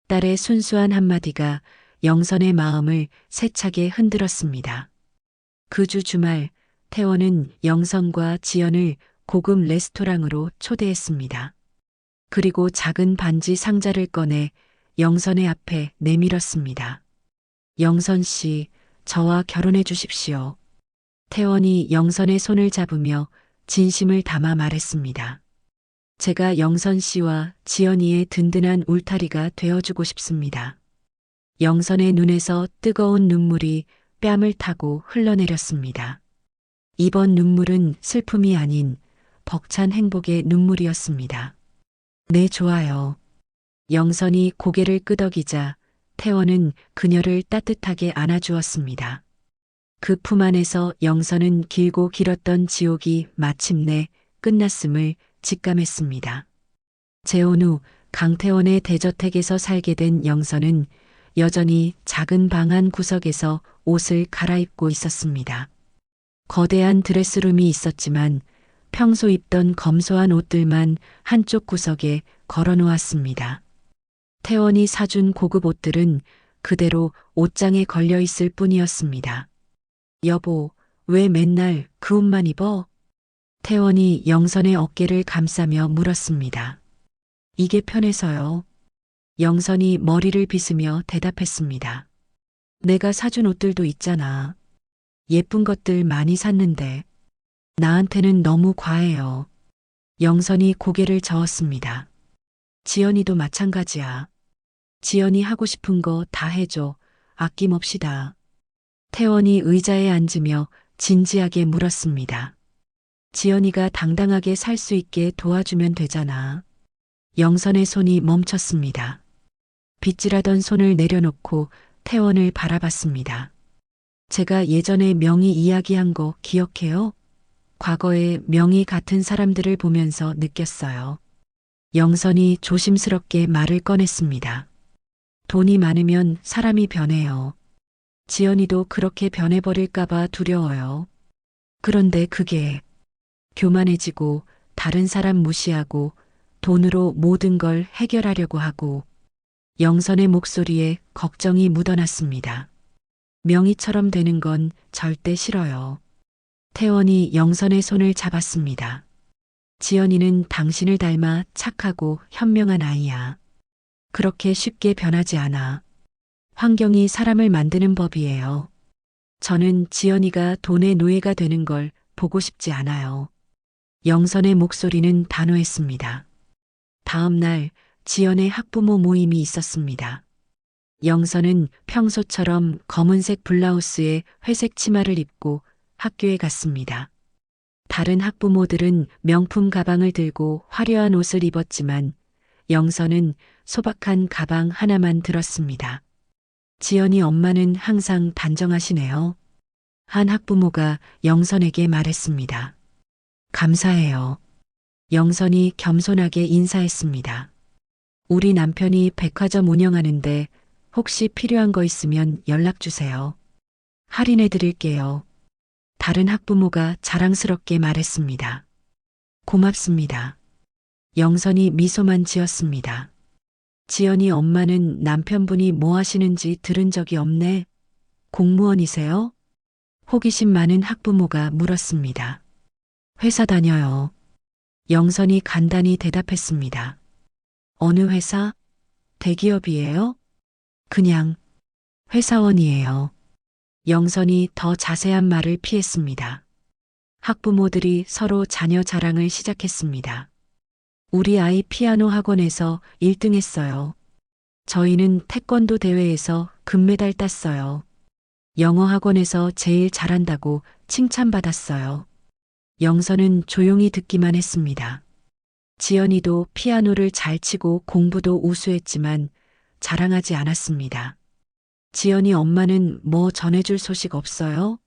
딸의 순수한 한마디가 영선의 마음을 세차게 흔들었습니다. 그 주 주말 태원은 영선과 지연을 고급 레스토랑으로 초대했습니다. 그리고 작은 반지 상자를 꺼내 영선의 앞에 내밀었습니다. 영선 씨, 저와 결혼해 주십시오. 태원이 영선의 손을 잡으며 진심을 담아 말했습니다. 제가 영선 씨와 지연이의 든든한 울타리가 되어주고 싶습니다. 영선의 눈에서 뜨거운 눈물이 뺨을 타고 흘러내렸습니다. 이번 눈물은 슬픔이 아닌 벅찬 행복의 눈물이었습니다. 네, 좋아요. 영선이 고개를 끄덕이자 태원은 그녀를 따뜻하게 안아주었습니다. 그 품 안에서 영선은 길고 길었던 지옥이 마침내 끝났음을 직감했습니다. 재혼 후 강태원의 대저택에서 살게 된 영선은 여전히 작은 방 한 구석에서 옷을 갈아입고 있었습니다. 거대한 드레스룸이 있었지만 평소 입던 검소한 옷들만 한쪽 구석에 걸어놓았습니다. 태원이 사준 고급 옷들은 그대로 옷장에 걸려 있을 뿐이었습니다. 여보, 왜 맨날 그 옷만 입어? 태원이 영선의 어깨를 감싸며 물었습니다. 이게 편해서요. 영선이 머리를 빗으며 대답했습니다. 내가 사준 옷들도 있잖아. 예쁜 것들 많이 샀는데 나한테는 너무 과해요. 영선이 고개를 저었습니다. 지연이도 마찬가지야. 지연이 하고 싶은 거 다 해줘. 아낌없이다. 태원이 의자에 앉으며 진지하게 물었습니다. 지연이가 당당하게 살 수 있게 도와주면 되잖아. 영선의 손이 멈췄습니다. 빗질하던 손을 내려놓고 태원을 바라봤습니다. 제가 예전에 명희 이야기한 거 기억해요? 과거에 명희 같은 사람들을 보면서 느꼈어요. 영선이 조심스럽게 말을 꺼냈습니다. 돈이 많으면 사람이 변해요. 지연이도 그렇게 변해버릴까봐 두려워요. 그런데 그게 교만해지고 다른 사람 무시하고 돈으로 모든 걸 해결하려고 하고 영선의 목소리에 걱정이 묻어났습니다. 명희처럼 되는 건 절대 싫어요. 태원이 영선의 손을 잡았습니다. 지연이는 당신을 닮아 착하고 현명한 아이야. 그렇게 쉽게 변하지 않아. 환경이 사람을 만드는 법이에요. 저는 지연이가 돈의 노예가 되는 걸 보고 싶지 않아요. 영선의 목소리는 단호했습니다. 다음 날 지연의 학부모 모임이 있었습니다. 영선은 평소처럼 검은색 블라우스에 회색 치마를 입고 학교에 갔습니다. 다른 학부모들은 명품 가방을 들고 화려한 옷을 입었지만 영선은 소박한 가방 하나만 들었습니다. 지연이 엄마는 항상 단정하시네요. 한 학부모가 영선에게 말했습니다. 감사해요. 영선이 겸손하게 인사했습니다. 우리 남편이 백화점 운영하는데 혹시 필요한 거 있으면 연락 주세요. 할인해 드릴게요. 다른 학부모가 자랑스럽게 말했습니다. 고맙습니다. 영선이 미소만 지었습니다. 지연이 엄마는 남편분이 뭐 하시는지 들은 적이 없네. 공무원이세요? 호기심 많은 학부모가 물었습니다. 회사 다녀요. 영선이 간단히 대답했습니다. 어느 회사? 대기업이에요? 그냥 회사원이에요. 영선이 더 자세한 말을 피했습니다. 학부모들이 서로 자녀 자랑을 시작했습니다. 우리 아이 피아노 학원에서 1등 했어요. 저희는 태권도 대회에서 금메달 땄어요. 영어 학원에서 제일 잘한다고 칭찬받았어요. 영선은 조용히 듣기만 했습니다. 지연이도 피아노를 잘 치고 공부도 우수했지만 자랑하지 않았습니다. 지연이 엄마는 뭐 전해줄 소식 없어요?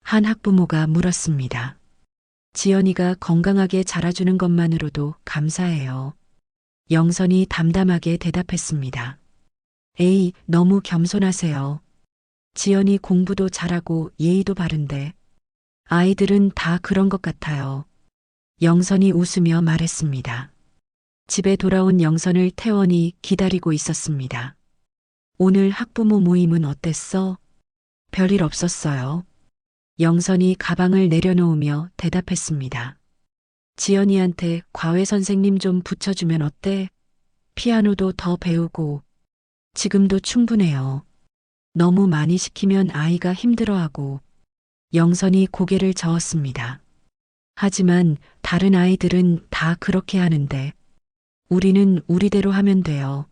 한 학부모가 물었습니다. 지연이가 건강하게 자라주는 것만으로도 감사해요. 영선이 담담하게 대답했습니다. 에이, 너무 겸손하세요. 지연이 공부도 잘하고 예의도 바른데 아이들은 다 그런 것 같아요. 영선이 웃으며 말했습니다. 집에 돌아온 영선을 태원이 기다리고 있었습니다. 오늘 학부모 모임은 어땠어? 별일 없었어요. 영선이 가방을 내려놓으며 대답했습니다. 지연이한테 과외 선생님 좀 붙여주면 어때? 피아노도 더 배우고. 지금도 충분해요. 너무 많이 시키면 아이가 힘들어하고. 영선이 고개를 저었습니다. 하지만 다른 아이들은 다 그렇게 하는데 우리는 우리대로 하면 돼요.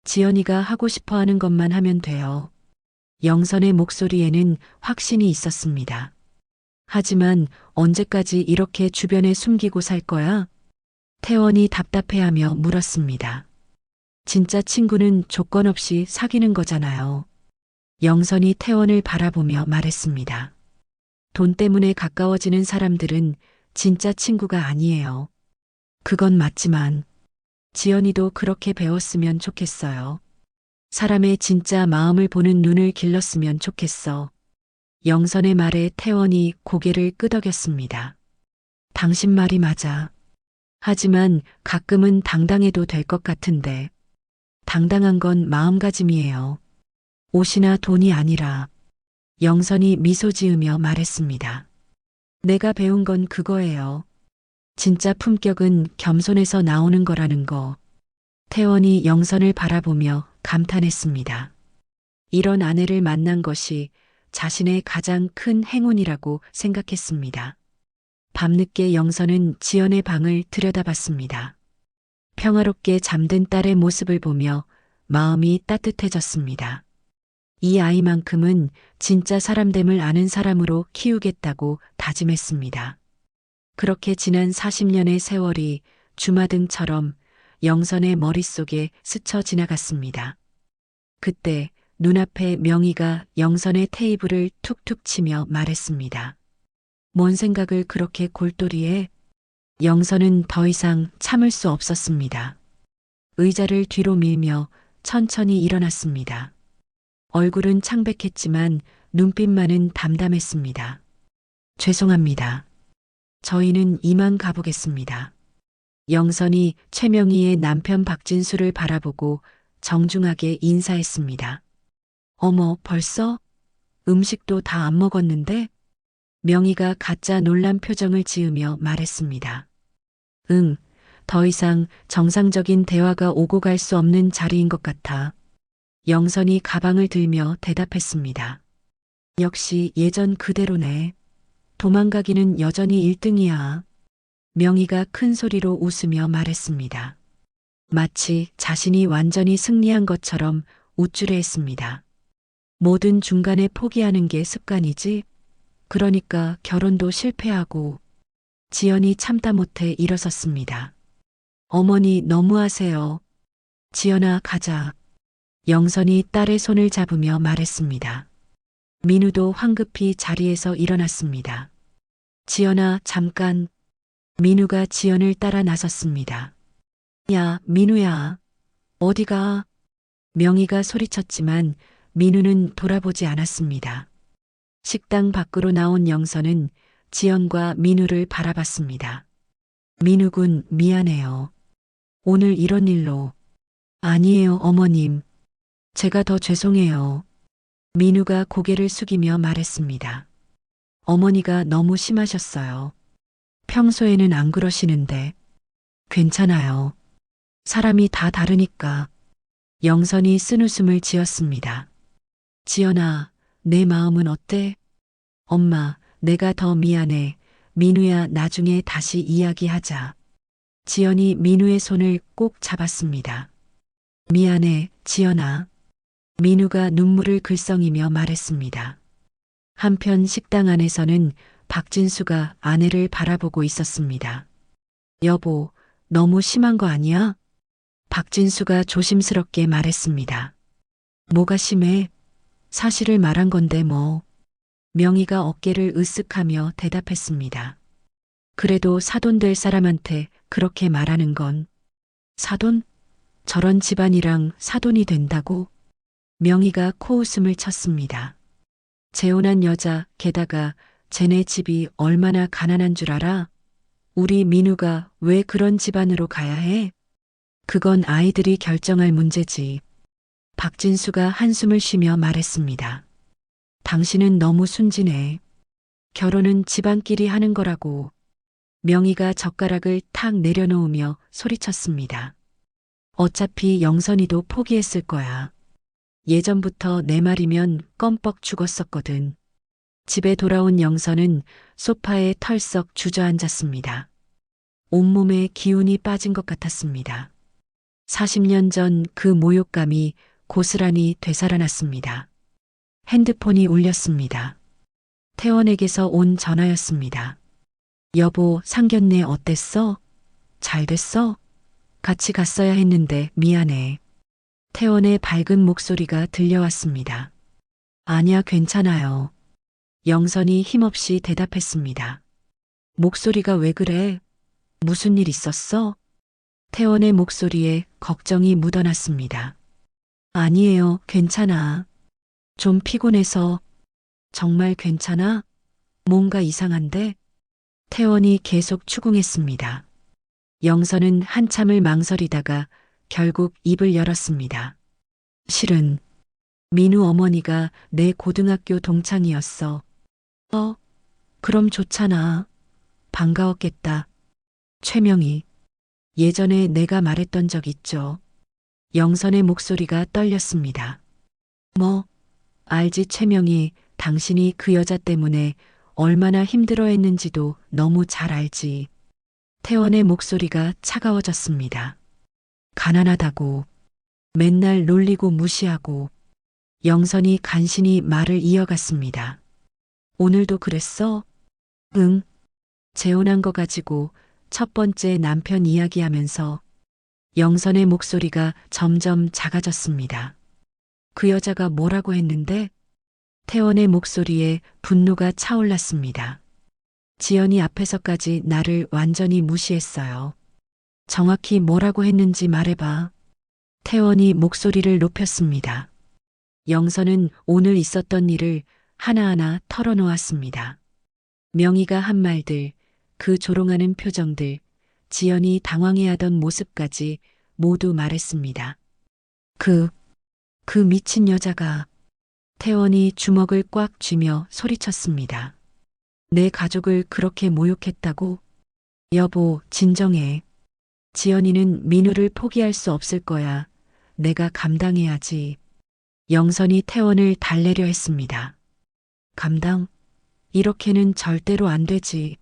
지연이가 하고 싶어 하는 것만 하면 돼요. 영선의 목소리에는 확신이 있었습니다. 하지만 언제까지 이렇게 주변에 숨기고 살 거야? 태원이 답답해하며 물었습니다. 진짜 친구는 조건 없이 사귀는 거잖아요. 영선이 태원을 바라보며 말했습니다. 돈 때문에 가까워지는 사람들은 진짜 친구가 아니에요. 그건 맞지만 지연이도 그렇게 배웠으면 좋겠어요. 사람의 진짜 마음을 보는 눈을 길렀으면 좋겠어. 영선의 말에 태원이 고개를 끄덕였습니다. 당신 말이 맞아. 하지만 가끔은 당당해도 될 것 같은데. 당당한 건 마음가짐이에요. 옷이나 돈이 아니라. 영선이 미소 지으며 말했습니다. 내가 배운 건 그거예요. 진짜 품격은 겸손에서 나오는 거라는 거. 태원이 영선을 바라보며 감탄했습니다. 이런 아내를 만난 것이 자신의 가장 큰 행운이라고 생각했습니다. 밤늦게 영선은 지연의 방을 들여다봤습니다. 평화롭게 잠든 딸의 모습을 보며 마음이 따뜻해졌습니다. 이 아이만큼은 진짜 사람됨을 아는 사람으로 키우겠다고 다짐했습니다. 그렇게 지난 40년의 세월이 주마등처럼 영선의 머릿속에 스쳐 지나갔습니다. 그때 눈앞에 명희가 영선의 테이블을 툭툭 치며 말했습니다. 뭔 생각을 그렇게 골똘히 해? 영선은 더 이상 참을 수 없었습니다. 의자를 뒤로 밀며 천천히 일어났습니다. 얼굴은 창백했지만 눈빛만은 담담했습니다. 죄송합니다. 저희는 이만 가보겠습니다. 영선이 최명희의 남편 박진수를 바라보고 정중하게 인사했습니다. 어머, 벌써? 음식도 다 안 먹었는데? 명희가 가짜 놀란 표정을 지으며 말했습니다. 응, 더 이상 정상적인 대화가 오고 갈 수 없는 자리인 것 같아. 영선이 가방을 들며 대답했습니다. 역시 예전 그대로네. 도망가기는 여전히 1등이야. 명희가 큰 소리로 웃으며 말했습니다. 마치 자신이 완전히 승리한 것처럼 우쭐해했습니다. 뭐든 중간에 포기하는 게 습관이지. 그러니까 결혼도 실패하고. 지연이 참다 못해 일어섰습니다. 어머니 너무하세요. 지연아 가자. 영선이 딸의 손을 잡으며 말했습니다. 민우도 황급히 자리에서 일어났습니다. 지연아 잠깐. 민우가 지연을 따라 나섰습니다. 야 민우야. 어디가? 명희가 소리쳤지만 민우는 돌아보지 않았습니다. 식당 밖으로 나온 영선은 지연과 민우를 바라봤습니다. 민우군 미안해요. 오늘 이런 일로. 아니에요 어머님. 제가 더 죄송해요. 민우가 고개를 숙이며 말했습니다. 어머니가 너무 심하셨어요. 평소에는 안 그러시는데. 괜찮아요. 사람이 다 다르니까. 영선이 쓴웃음을 지었습니다. 지연아, 내 마음은 어때? 엄마, 내가 더 미안해. 민우야, 나중에 다시 이야기하자. 지연이 민우의 손을 꼭 잡았습니다. 미안해, 지연아. 민우가 눈물을 글썽이며 말했습니다. 한편 식당 안에서는 박진수가 아내를 바라보고 있었습니다. 여보, 너무 심한 거 아니야? 박진수가 조심스럽게 말했습니다. 뭐가 심해? 사실을 말한 건데 뭐. 명희가 어깨를 으쓱하며 대답했습니다. 그래도 사돈 될 사람한테 그렇게 말하는 건. 사돈? 저런 집안이랑 사돈이 된다고? 명희가 코웃음을 쳤습니다. 재혼한 여자, 게다가 쟤네 집이 얼마나 가난한 줄 알아? 우리 민우가 왜 그런 집안으로 가야 해? 그건 아이들이 결정할 문제지. 박진수가 한숨을 쉬며 말했습니다. 당신은 너무 순진해. 결혼은 집안끼리 하는 거라고. 명희가 젓가락을 탁 내려놓으며 소리쳤습니다. 어차피 영선이도 포기했을 거야. 예전부터 내 말이면 껌뻑 죽었었거든. 집에 돌아온 영선은 소파에 털썩 주저앉았습니다. 온몸에 기운이 빠진 것 같았습니다. 40년 전 그 모욕감이 고스란히 되살아났습니다. 핸드폰이 울렸습니다. 태원에게서 온 전화였습니다. 여보, 상견례 어땠어? 잘 됐어? 같이 갔어야 했는데 미안해. 태원의 밝은 목소리가 들려왔습니다. 아니야, 괜찮아요. 영선이 힘없이 대답했습니다. 목소리가 왜 그래? 무슨 일 있었어? 태원의 목소리에 걱정이 묻어났습니다. 아니에요, 괜찮아. 좀 피곤해서. 정말 괜찮아? 뭔가 이상한데? 태원이 계속 추궁했습니다. 영선은 한참을 망설이다가 결국 입을 열었습니다. 실은 민우 어머니가 내 고등학교 동창이었어. 그럼 좋잖아. 반가웠겠다. 최명희. 예전에 내가 말했던 적 있죠. 영선의 목소리가 떨렸습니다. 뭐? 알지 최명희, 당신이 그 여자 때문에 얼마나 힘들어했는지도 너무 잘 알지. 태원의 목소리가 차가워졌습니다. 가난하다고. 맨날 놀리고 무시하고. 영선이 간신히 말을 이어갔습니다. 오늘도 그랬어? 응. 재혼한 거 가지고 첫 번째 남편 이야기하면서 영선의 목소리가 점점 작아졌습니다. 그 여자가 뭐라고 했는데? 태원의 목소리에 분노가 차올랐습니다. 지연이 앞에서까지 나를 완전히 무시했어요. 정확히 뭐라고 했는지 말해봐. 태원이 목소리를 높였습니다. 영선은 오늘 있었던 일을 하나하나 털어놓았습니다. 명희가 한 말들, 그 조롱하는 표정들, 지연이 당황해하던 모습까지 모두 말했습니다. 그 미친 여자가. 태원이 주먹을 꽉 쥐며 소리쳤습니다. 내 가족을 그렇게 모욕했다고? 여보, 진정해. 지연이는 민우를 포기할 수 없을 거야. 내가 감당해야지. 영선이 태원을 달래려 했습니다. 감당? 이렇게는 절대로 안 되지.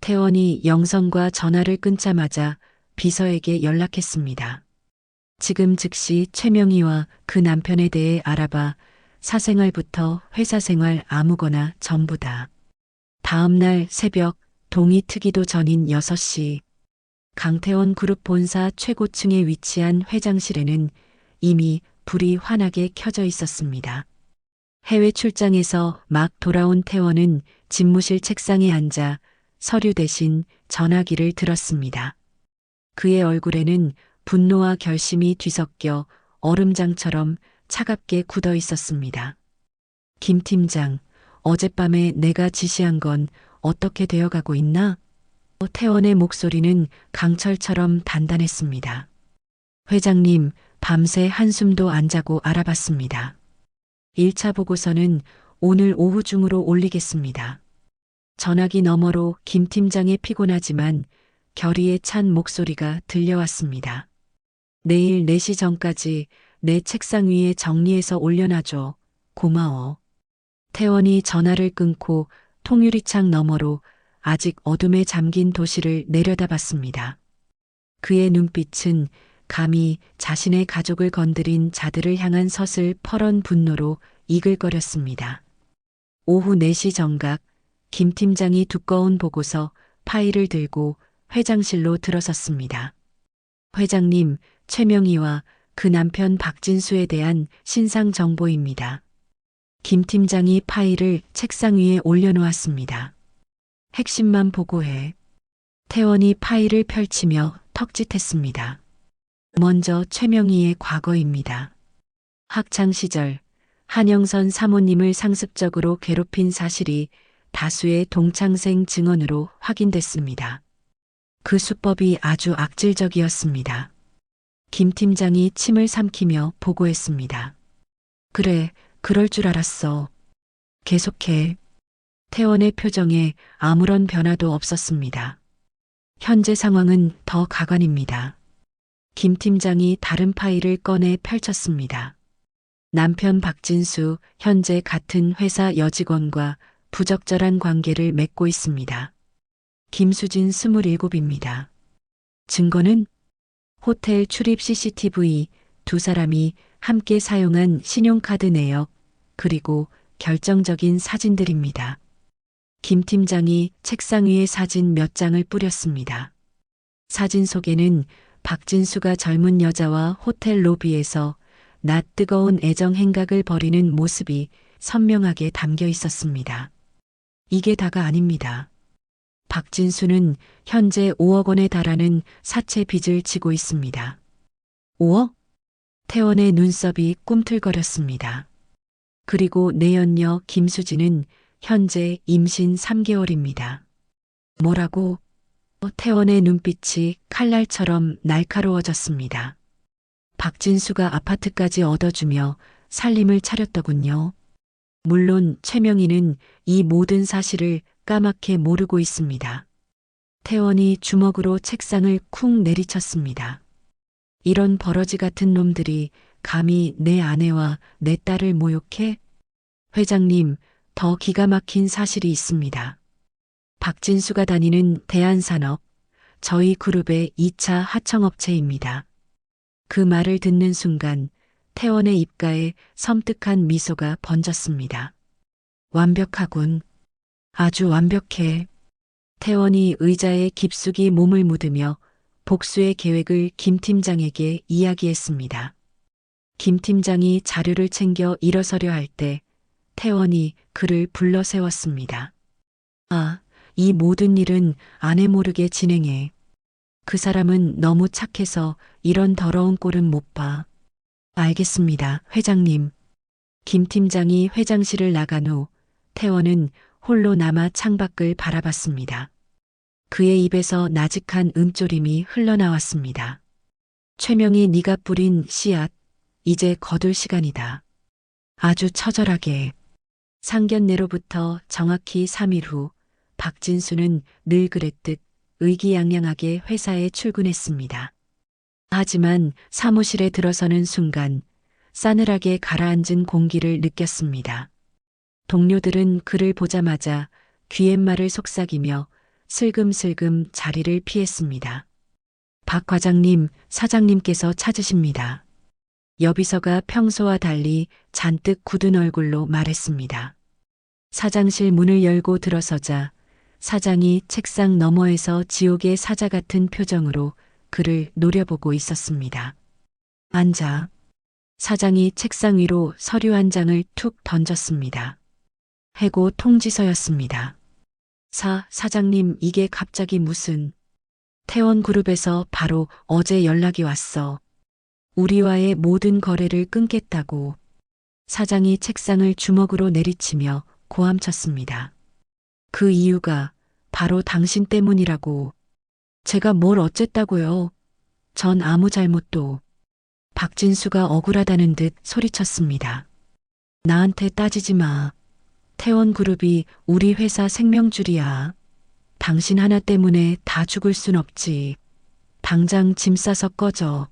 태원이 영선과 전화를 끊자마자 비서에게 연락했습니다. 지금 즉시 최명희와 그 남편에 대해 알아봐. 사생활부터 회사 생활 아무거나 전부 다. 다음 날 새벽 동이 트기도 전인 6시. 강태원 그룹 본사 최고층에 위치한 회장실에는 이미 불이 환하게 켜져 있었습니다. 해외 출장에서 막 돌아온 태원은 집무실 책상에 앉아 서류 대신 전화기를 들었습니다. 그의 얼굴에는 분노와 결심이 뒤섞여 얼음장처럼 차갑게 굳어 있었습니다. 김 팀장, 어젯밤에 내가 지시한 건 어떻게 되어가고 있나? 태원의 목소리는 강철처럼 단단했습니다. 회장님, 밤새 한숨도 안 자고 알아봤습니다. 1차 보고서는 오늘 오후 중으로 올리겠습니다. 전화기 너머로 김 팀장의 피곤하지만 결의에 찬 목소리가 들려왔습니다. 내일 4시 전까지 내 책상 위에 정리해서 올려놔줘. 고마워. 태원이 전화를 끊고 통유리창 너머로 아직 어둠에 잠긴 도시를 내려다봤습니다. 그의 눈빛은 감히 자신의 가족을 건드린 자들을 향한 서슬퍼런 분노로 이글거렸습니다. 오후 4시 정각, 김 팀장이 두꺼운 보고서 파일을 들고 회장실로 들어섰습니다. 회장님, 최명희와 그 남편 박진수에 대한 신상 정보입니다. 김 팀장이 파일을 책상 위에 올려놓았습니다. 핵심만 보고해. 태원이 파일을 펼치며 턱짓했습니다. 먼저 최명희의 과거입니다. 학창시절 한영선 사모님을 상습적으로 괴롭힌 사실이 다수의 동창생 증언으로 확인됐습니다. 그 수법이 아주 악질적이었습니다. 김 팀장이 침을 삼키며 보고했습니다. 그래, 그럴 줄 알았어. 계속해. 태원의 표정에 아무런 변화도 없었습니다. 현재 상황은 더 가관입니다. 김 팀장이 다른 파일을 꺼내 펼쳤습니다. 남편 박진수, 현재 같은 회사 여직원과 부적절한 관계를 맺고 있습니다. 김수진 27입니다. 증거는 호텔 출입 CCTV, 두 사람이 함께 사용한 신용카드 내역, 그리고 결정적인 사진들입니다. 김 팀장이 책상 위에 사진 몇 장을 뿌렸습니다. 사진 속에는 박진수가 젊은 여자와 호텔 로비에서 낯 뜨거운 애정 행각을 벌이는 모습이 선명하게 담겨 있었습니다. 이게 다가 아닙니다. 박진수는 현재 5억 원에 달하는 사채 빚을 지고 있습니다. 5억? 태원의 눈썹이 꿈틀거렸습니다. 그리고 내연녀 김수진은 현재 임신 3개월입니다. 뭐라고? 태원의 눈빛이 칼날처럼 날카로워졌습니다. 박진수가 아파트까지 얻어주며 살림을 차렸더군요. 물론 최명희는 이 모든 사실을 까맣게 모르고 있습니다. 태원이 주먹으로 책상을 쿵 내리쳤습니다. 이런 버러지 같은 놈들이 감히 내 아내와 내 딸을 모욕해? 회장님, 더 기가 막힌 사실이 있습니다. 박진수가 다니는 대한산업, 저희 그룹의 2차 하청업체입니다. 그 말을 듣는 순간 태원의 입가에 섬뜩한 미소가 번졌습니다. 완벽하군. 아주 완벽해. 태원이 의자에 깊숙이 몸을 묻으며 복수의 계획을 김 팀장에게 이야기했습니다. 김 팀장이 자료를 챙겨 일어서려 할 때 태원이 그를 불러 세웠습니다. 아, 이 모든 일은 아내 모르게 진행해. 그 사람은 너무 착해서 이런 더러운 꼴은 못 봐. 알겠습니다, 회장님. 김 팀장이 회장실을 나간 후 태원은 홀로 남아 창밖을 바라봤습니다. 그의 입에서 나직한 음조림이 흘러나왔습니다. 최명이 네가 뿌린 씨앗, 이제 거둘 시간이다. 아주 처절하게. 상견례로부터 정확히 3일 후 박진수는 늘 그랬듯 의기양양하게 회사에 출근했습니다. 하지만 사무실에 들어서는 순간 싸늘하게 가라앉은 공기를 느꼈습니다. 동료들은 그를 보자마자 귀갯말을 속삭이며 슬금슬금 자리를 피했습니다. 박 과장님, 사장님께서 찾으십니다. 여비서가 평소와 달리 잔뜩 굳은 얼굴로 말했습니다. 사장실 문을 열고 들어서자 사장이 책상 너머에서 지옥의 사자 같은 표정으로 그를 노려보고 있었습니다. 앉아. 사장이 책상 위로 서류 한 장을 툭 던졌습니다. 해고 통지서였습니다. 사장님, 이게 갑자기 무슨... 태원그룹에서 바로 어제 연락이 왔어. 우리와의 모든 거래를 끊겠다고. 사장이 책상을 주먹으로 내리치며 고함쳤습니다. 그 이유가 바로 당신 때문이라고. 제가 뭘 어쨌다고요. 전 아무 잘못도. 박진수가 억울하다는 듯 소리쳤습니다. 나한테 따지지 마. 태원그룹이 우리 회사 생명줄이야. 당신 하나 때문에 다 죽을 순 없지. 당장 짐 싸서 꺼져.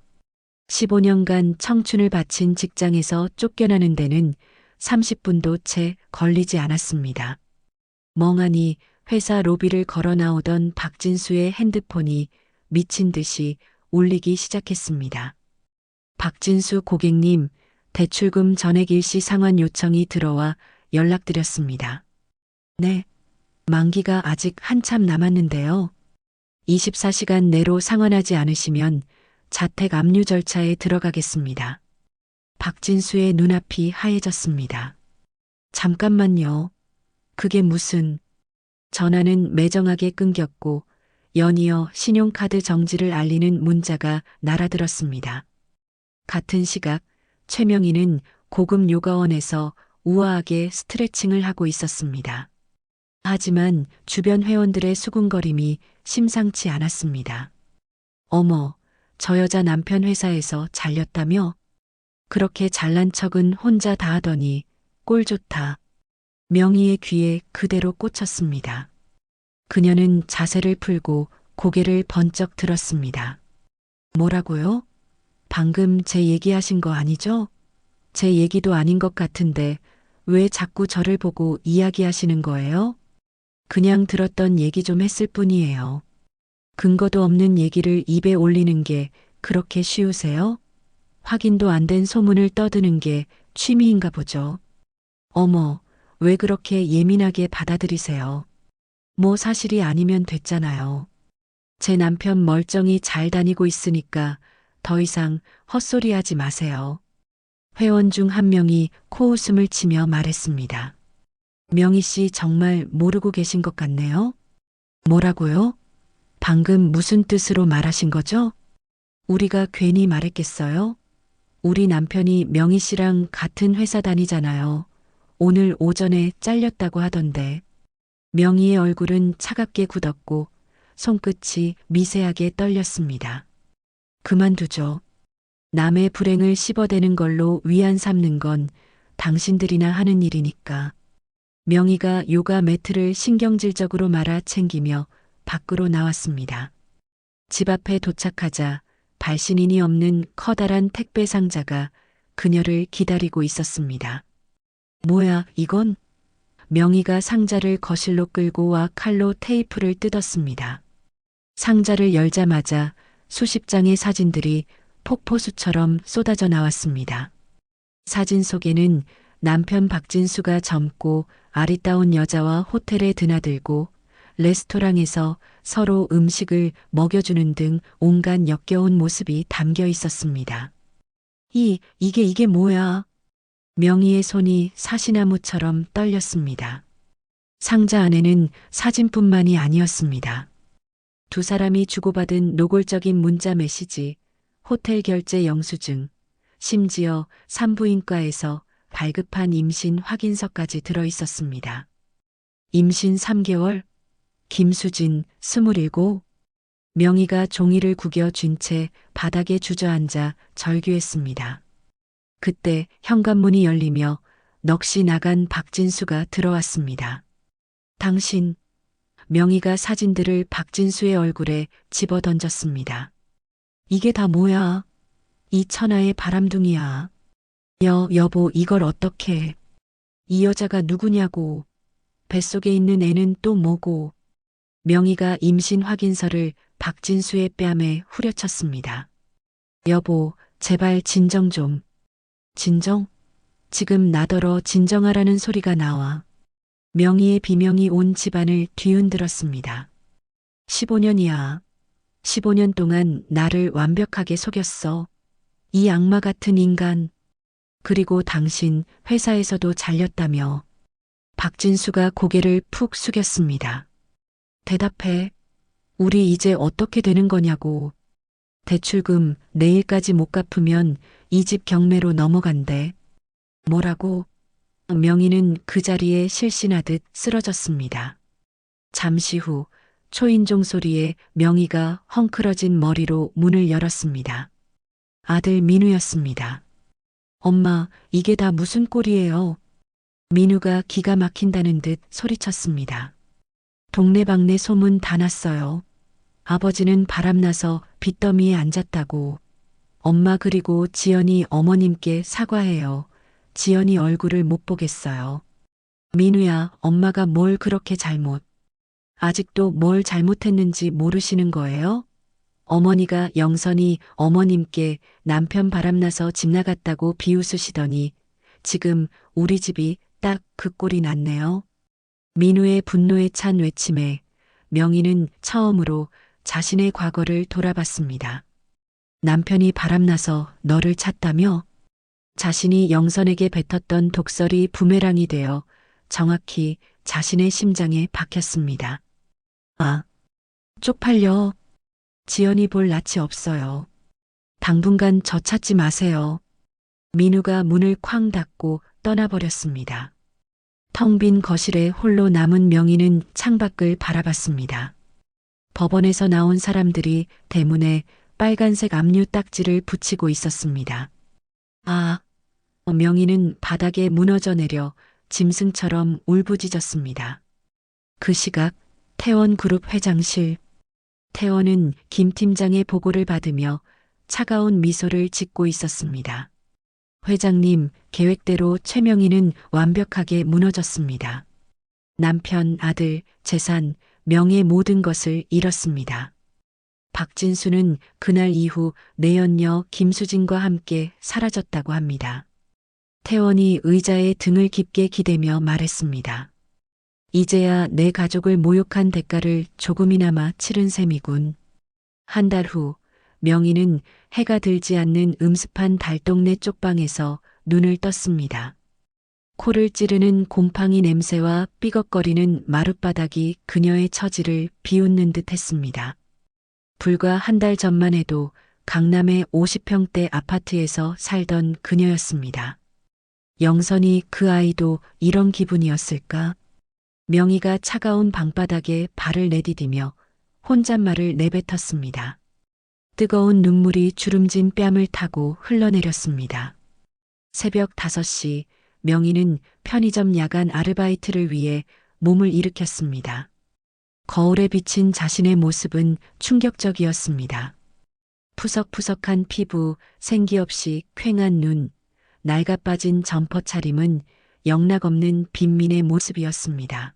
15년간 청춘을 바친 직장에서 쫓겨나는 데는 30분도 채 걸리지 않았습니다. 멍하니 회사 로비를 걸어 나오던 박진수의 핸드폰이 미친 듯이 울리기 시작했습니다. 박진수 고객님, 대출금 전액 일시 상환 요청이 들어와 연락드렸습니다. 네. 만기가 아직 한참 남았는데요. 24시간 내로 상환하지 않으시면 자택 압류 절차에 들어가겠습니다. 박진수의 눈앞이 하얘졌습니다. 잠깐만요. 그게 무슨... 전화는 매정하게 끊겼고 연이어 신용카드 정지를 알리는 문자가 날아들었습니다. 같은 시각 최명희는 고급 요가원에서 우아하게 스트레칭을 하고 있었습니다. 하지만 주변 회원들의 수군거림이 심상치 않았습니다. 어머, 저 여자 남편 회사에서 잘렸다며? 그렇게 잘난 척은 혼자 다 하더니 꼴 좋다. 명희의 귀에 그대로 꽂혔습니다. 그녀는 자세를 풀고 고개를 번쩍 들었습니다. 뭐라고요? 방금 제 얘기하신 거 아니죠? 제 얘기도 아닌 것 같은데 왜 자꾸 저를 보고 이야기하시는 거예요? 그냥 들었던 얘기 좀 했을 뿐이에요. 근거도 없는 얘기를 입에 올리는 게 그렇게 쉬우세요? 확인도 안 된 소문을 떠드는 게 취미인가 보죠. 어머, 왜 그렇게 예민하게 받아들이세요? 뭐 사실이 아니면 됐잖아요. 제 남편 멀쩡히 잘 다니고 있으니까 더 이상 헛소리하지 마세요. 회원 중 한 명이 코웃음을 치며 말했습니다. 명희 씨 정말 모르고 계신 것 같네요. 뭐라고요? 방금 무슨 뜻으로 말하신 거죠? 우리가 괜히 말했겠어요? 우리 남편이 명희 씨랑 같은 회사 다니잖아요. 오늘 오전에 잘렸다고 하던데. 명희의 얼굴은 차갑게 굳었고 손끝이 미세하게 떨렸습니다. 그만두죠. 남의 불행을 씹어대는 걸로 위안 삼는 건 당신들이나 하는 일이니까. 명희가 요가 매트를 신경질적으로 말아 챙기며 밖으로 나왔습니다. 집 앞에 도착하자 발신인이 없는 커다란 택배 상자가 그녀를 기다리고 있었습니다. 뭐야, 이건? 명희가 상자를 거실로 끌고 와 칼로 테이프를 뜯었습니다. 상자를 열자마자 수십 장의 사진들이 폭포수처럼 쏟아져 나왔습니다. 사진 속에는 남편 박진수가 젊고 아리따운 여자와 호텔에 드나들고 레스토랑에서 서로 음식을 먹여주는 등 온갖 역겨운 모습이 담겨 있었습니다. 이게 뭐야? 명희의 손이 사시나무처럼 떨렸습니다. 상자 안에는 사진뿐만이 아니었습니다. 두 사람이 주고받은 노골적인 문자 메시지, 호텔 결제 영수증, 심지어 산부인과에서 발급한 임신 확인서까지 들어 있었습니다. 임신 3개월, 김수진 27. 명희가 종이를 구겨 쥔 채 바닥에 주저앉아 절규했습니다. 그때 현관문이 열리며 넋이 나간 박진수가 들어왔습니다. 당신, 명희가 사진들을 박진수의 얼굴에 집어 던졌습니다. 이게 다 뭐야? 이 천하의 바람둥이야. 여보, 이걸 어떻게? 이 여자가 누구냐고. 뱃속에 있는 애는 또 뭐고. 명희가 임신 확인서를 박진수의 뺨에 후려쳤습니다. 여보, 제발 진정 좀. 진정? 지금 나더러 진정하라는 소리가 나와. 명희의 비명이 온 집안을 뒤흔들었습니다. 15년이야. 15년 동안 나를 완벽하게 속였어. 이 악마 같은 인간. 그리고 당신 회사에서도 잘렸다며. 박진수가 고개를 푹 숙였습니다. 대답해. 우리 이제 어떻게 되는 거냐고. 대출금 내일까지 못 갚으면 이 집 경매로 넘어간대. 뭐라고? 명희는 그 자리에 실신하듯 쓰러졌습니다. 잠시 후 초인종 소리에 명희가 헝클어진 머리로 문을 열었습니다. 아들 민우였습니다. 엄마, 이게 다 무슨 꼴이에요? 민우가 기가 막힌다는 듯 소리쳤습니다. 동네방네 소문 다 났어요. 아버지는 바람나서 빚더미에 앉았다고. 엄마 그리고 지연이 어머님께 사과해요. 지연이 얼굴을 못 보겠어요. 민우야, 엄마가 뭘 그렇게 잘못. 아직도 뭘 잘못했는지 모르시는 거예요? 어머니가 영선이 어머님께 남편 바람나서 집 나갔다고 비웃으시더니 지금 우리 집이 딱 그 꼴이 났네요. 민우의 분노에 찬 외침에 명희는 처음으로 자신의 과거를 돌아봤습니다. 남편이 바람나서 너를 찾다며? 자신이 영선에게 뱉었던 독설이 부메랑이 되어 정확히 자신의 심장에 박혔습니다. 아, 쪽팔려. 지연이 볼 낯이 없어요. 당분간 저 찾지 마세요. 민우가 문을 쾅 닫고 떠나버렸습니다. 텅 빈 거실에 홀로 남은 명희는 창밖을 바라봤습니다. 법원에서 나온 사람들이 대문에 빨간색 압류 딱지를 붙이고 있었습니다. 아, 명희는 바닥에 무너져 내려 짐승처럼 울부짖었습니다. 그 시각 태원그룹 회장실. 태원은 김 팀장의 보고를 받으며 차가운 미소를 짓고 있었습니다. 회장님, 계획대로 최명희는 완벽하게 무너졌습니다. 남편, 아들, 재산, 명예 모든 것을 잃었습니다. 박진수는 그날 이후 내연녀 김수진과 함께 사라졌다고 합니다. 태원이 의자에 등을 깊게 기대며 말했습니다. 이제야 내 가족을 모욕한 대가를 조금이나마 치른 셈이군. 한 달 후 명희는 해가 들지 않는 음습한 달동네 쪽방에서 눈을 떴습니다. 코를 찌르는 곰팡이 냄새와 삐걱거리는 마룻바닥이 그녀의 처지를 비웃는 듯 했습니다. 불과 한 달 전만 해도 강남의 50평대 아파트에서 살던 그녀였습니다. 영선이 그 아이도 이런 기분이었을까? 명희가 차가운 방바닥에 발을 내디디며 혼잣말을 내뱉었습니다. 뜨거운 눈물이 주름진 뺨을 타고 흘러내렸습니다. 새벽 5시 명희는 편의점 야간 아르바이트를 위해 몸을 일으켰습니다. 거울에 비친 자신의 모습은 충격적이었습니다. 푸석푸석한 피부, 생기 없이 퀭한 눈, 낡아 빠진 점퍼 차림은 영락없는 빈민의 모습이었습니다.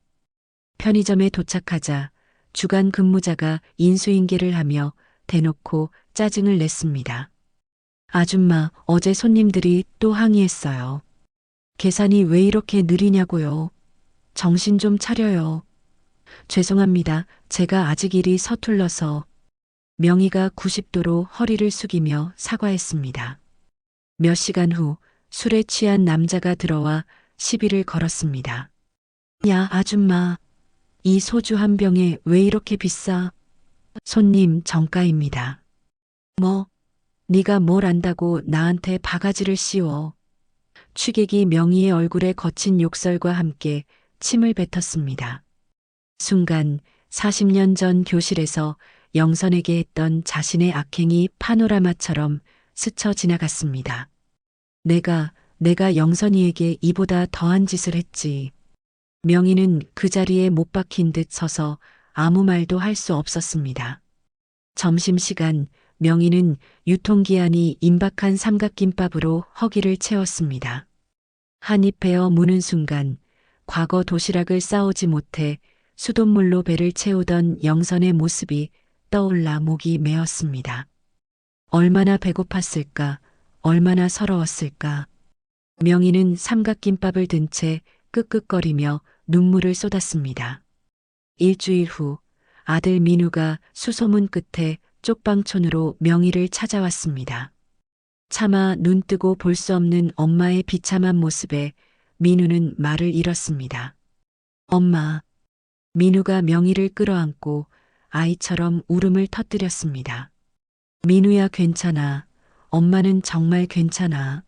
편의점에 도착하자 주간 근무자가 인수인계를 하며 대놓고 짜증을 냈습니다. 아줌마, 어제 손님들이 또 항의했어요. 계산이 왜 이렇게 느리냐고요. 정신 좀 차려요. 죄송합니다. 제가 아직 일이 서툴러서. 명희가 90도로 허리를 숙이며 사과했습니다. 몇 시간 후 술에 취한 남자가 들어와 시비를 걸었습니다. 야, 아줌마. 이 소주 한 병에 왜 이렇게 비싸? 손님 정가입니다. 뭐? 네가 뭘 안다고 나한테 바가지를 씌워. 취객이 명희의 얼굴에 거친 욕설과 함께 침을 뱉었습니다. 순간 40년 전 교실에서 영선에게 했던 자신의 악행이 파노라마처럼 스쳐 지나갔습니다. 내가 영선이에게 이보다 더한 짓을 했지. 명희는 그 자리에 못 박힌 듯 서서 아무 말도 할 수 없었습니다. 점심시간 명희는 유통기한이 임박한 삼각김밥으로 허기를 채웠습니다. 한입 베어 무는 순간 과거 도시락을 싸오지 못해 수돗물로 배를 채우던 영선의 모습이 떠올라 목이 메었습니다. 얼마나 배고팠을까, 얼마나 서러웠을까. 명희는 삼각김밥을 든 채 끄끄거리며 눈물을 쏟았습니다. 일주일 후 아들 민우가 수소문 끝에 쪽방촌으로 명희를 찾아왔습니다. 차마 눈 뜨고 볼 수 없는 엄마의 비참한 모습에 민우는 말을 잃었습니다. 엄마. 민우가 명희를 끌어안고 아이처럼 울음을 터뜨렸습니다. 민우야 괜찮아. 엄마는 정말 괜찮아.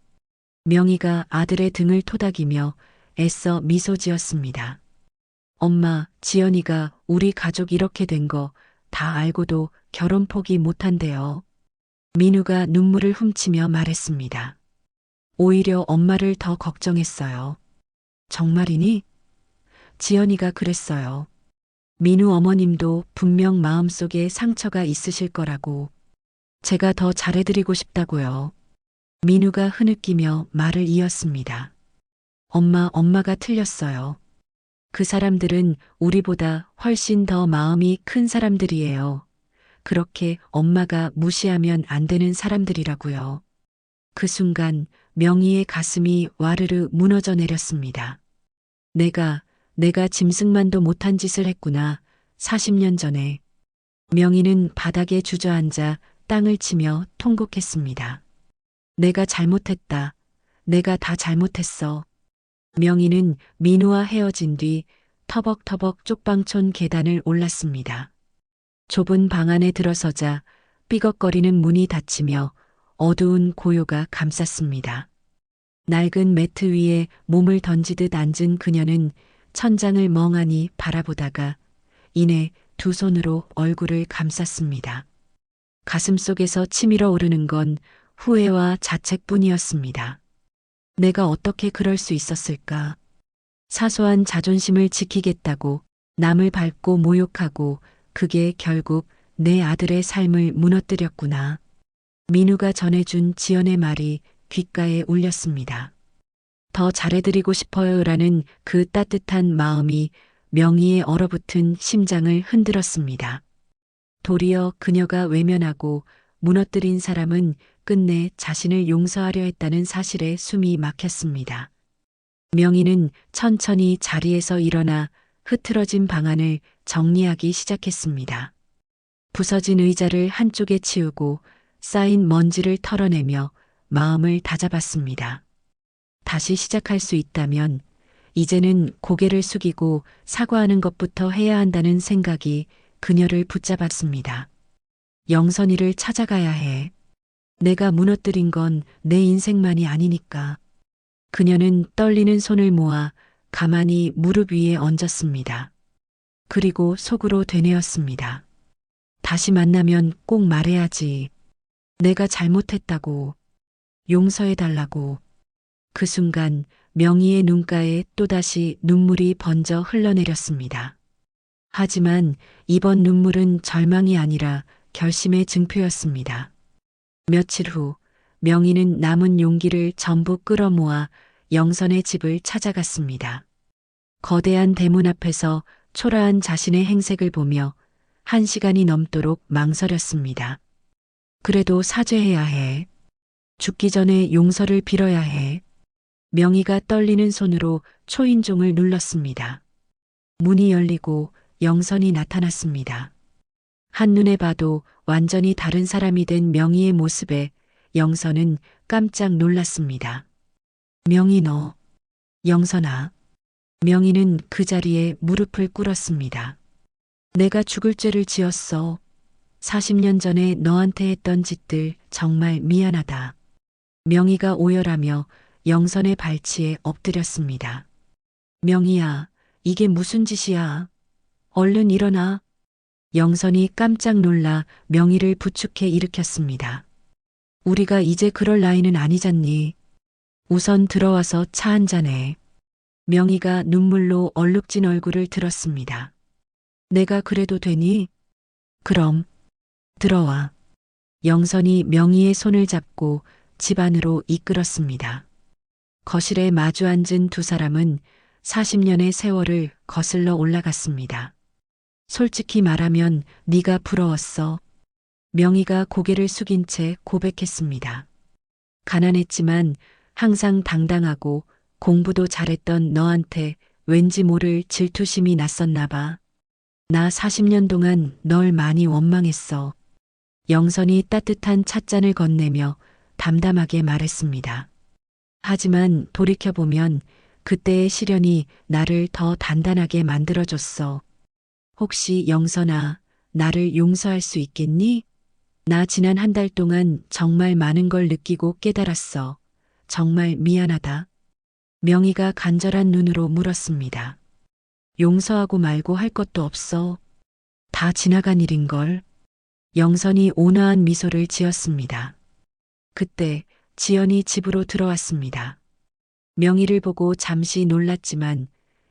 명희가 아들의 등을 토닥이며 애써 미소 지었습니다. 엄마, 지연이가 우리 가족 이렇게 된 거 다 알고도 결혼 포기 못한대요. 민우가 눈물을 훔치며 말했습니다. 오히려 엄마를 더 걱정했어요. 정말이니? 지연이가 그랬어요. 민우 어머님도 분명 마음속에 상처가 있으실 거라고. 제가 더 잘해드리고 싶다고요. 민우가 흐느끼며 말을 이었습니다. 엄마가 틀렸어요. 그 사람들은 우리보다 훨씬 더 마음이 큰 사람들이에요. 그렇게 엄마가 무시하면 안 되는 사람들이라고요. 그 순간 명희의 가슴이 와르르 무너져 내렸습니다. 내가 짐승만도 못한 짓을 했구나. 40년 전에. 명희는 바닥에 주저앉아 땅을 치며 통곡했습니다. 내가 잘못했다. 내가 다 잘못했어. 명희는 민우와 헤어진 뒤 터벅터벅 쪽방촌 계단을 올랐습니다. 좁은 방 안에 들어서자 삐걱거리는 문이 닫히며 어두운 고요가 감쌌습니다. 낡은 매트 위에 몸을 던지듯 앉은 그녀는 천장을 멍하니 바라보다가 이내 두 손으로 얼굴을 감쌌습니다. 가슴속에서 치밀어 오르는 건 후회와 자책뿐이었습니다. 내가 어떻게 그럴 수 있었을까? 사소한 자존심을 지키겠다고 남을 밟고 모욕하고 그게 결국 내 아들의 삶을 무너뜨렸구나. 민우가 전해준 지연의 말이 귓가에 울렸습니다. 더 잘해드리고 싶어요라는 그 따뜻한 마음이 명희의 얼어붙은 심장을 흔들었습니다. 도리어 그녀가 외면하고 무너뜨린 사람은 끝내 자신을 용서하려 했다는 사실에 숨이 막혔습니다. 명희는 천천히 자리에서 일어나 흐트러진 방안을 정리하기 시작했습니다. 부서진 의자를 한쪽에 치우고 쌓인 먼지를 털어내며 마음을 다잡았습니다. 다시 시작할 수 있다면 이제는 고개를 숙이고 사과하는 것부터 해야 한다는 생각이 그녀를 붙잡았습니다. 영선이를 찾아가야 해. 내가 무너뜨린 건 내 인생만이 아니니까. 그녀는 떨리는 손을 모아 가만히 무릎 위에 얹었습니다. 그리고 속으로 되뇌었습니다. 다시 만나면 꼭 말해야지. 내가 잘못했다고. 용서해달라고. 그 순간 명희의 눈가에 또다시 눈물이 번져 흘러내렸습니다. 하지만 이번 눈물은 절망이 아니라 결심의 증표였습니다. 며칠 후 명희는 남은 용기를 전부 끌어모아 영선의 집을 찾아갔습니다. 거대한 대문 앞에서 초라한 자신의 행색을 보며 1시간이 넘도록 망설였습니다. 그래도 사죄해야 해. 죽기 전에 용서를 빌어야 해. 명희가 떨리는 손으로 초인종을 눌렀습니다. 문이 열리고 영선이 나타났습니다. 한눈에 봐도 완전히 다른 사람이 된 명희의 모습에 영선은 깜짝 놀랐습니다. 명희 너. 영선아. 명희는 그 자리에 무릎을 꿇었습니다. 내가 죽을 죄를 지었어. 40년 전에 너한테 했던 짓들 정말 미안하다. 명희가 오열하며 영선의 발치에 엎드렸습니다. 명희야, 이게 무슨 짓이야? 얼른 일어나. 영선이 깜짝 놀라 명희를 부축해 일으켰습니다. 우리가 이제 그럴 나이는 아니잖니. 우선 들어와서 차 한잔해. 명희가 눈물로 얼룩진 얼굴을 들었습니다. 내가 그래도 되니? 그럼 들어와. 영선이 명희의 손을 잡고 집 안으로 이끌었습니다. 거실에 마주 앉은 두 사람은 40년의 세월을 거슬러 올라갔습니다. 솔직히 말하면 네가 부러웠어. 명희가 고개를 숙인 채 고백했습니다. 가난했지만 항상 당당하고 공부도 잘했던 너한테 왠지 모를 질투심이 났었나 봐. 나 40년 동안 널 많이 원망했어. 영선이 따뜻한 찻잔을 건네며 담담하게 말했습니다. 하지만 돌이켜보면 그때의 시련이 나를 더 단단하게 만들어줬어. 혹시 영선아, 나를 용서할 수 있겠니? 나 지난 한 달 동안 정말 많은 걸 느끼고 깨달았어. 정말 미안하다. 명희가 간절한 눈으로 물었습니다. 용서하고 말고 할 것도 없어. 다 지나간 일인걸. 영선이 온화한 미소를 지었습니다. 그때 지연이 집으로 들어왔습니다. 명희를 보고 잠시 놀랐지만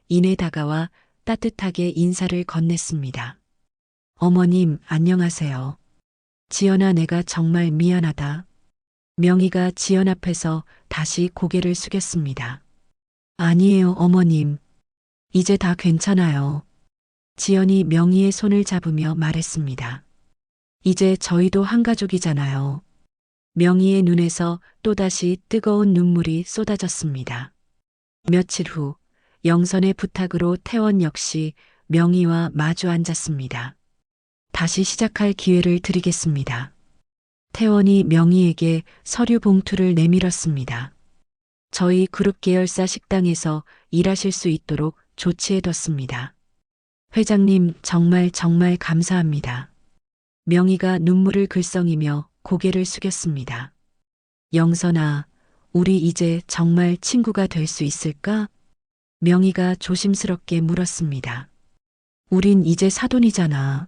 이내 다가와 따뜻하게 인사를 건넸습니다. 어머님, 안녕하세요. 지연아, 내가 정말 미안하다. 명희가 지연 앞에서 다시 고개를 숙였습니다. 아니에요, 어머님. 이제 다 괜찮아요. 지연이 명희의 손을 잡으며 말했습니다. 이제 저희도 한 가족이잖아요. 명희의 눈에서 또다시 뜨거운 눈물이 쏟아졌습니다. 며칠 후 영선의 부탁으로 태원 역시 명희와 마주 앉았습니다. 다시 시작할 기회를 드리겠습니다. 태원이 명희에게 서류 봉투를 내밀었습니다. 저희 그룹 계열사 식당에서 일하실 수 있도록 조치해뒀습니다. 회장님, 정말 감사합니다. 명희가 눈물을 글썽이며 고개를 숙였습니다. 영선아, 우리 이제 정말 친구가 될 수 있을까? 명희가 조심스럽게 물었습니다. 우린 이제 사돈이잖아.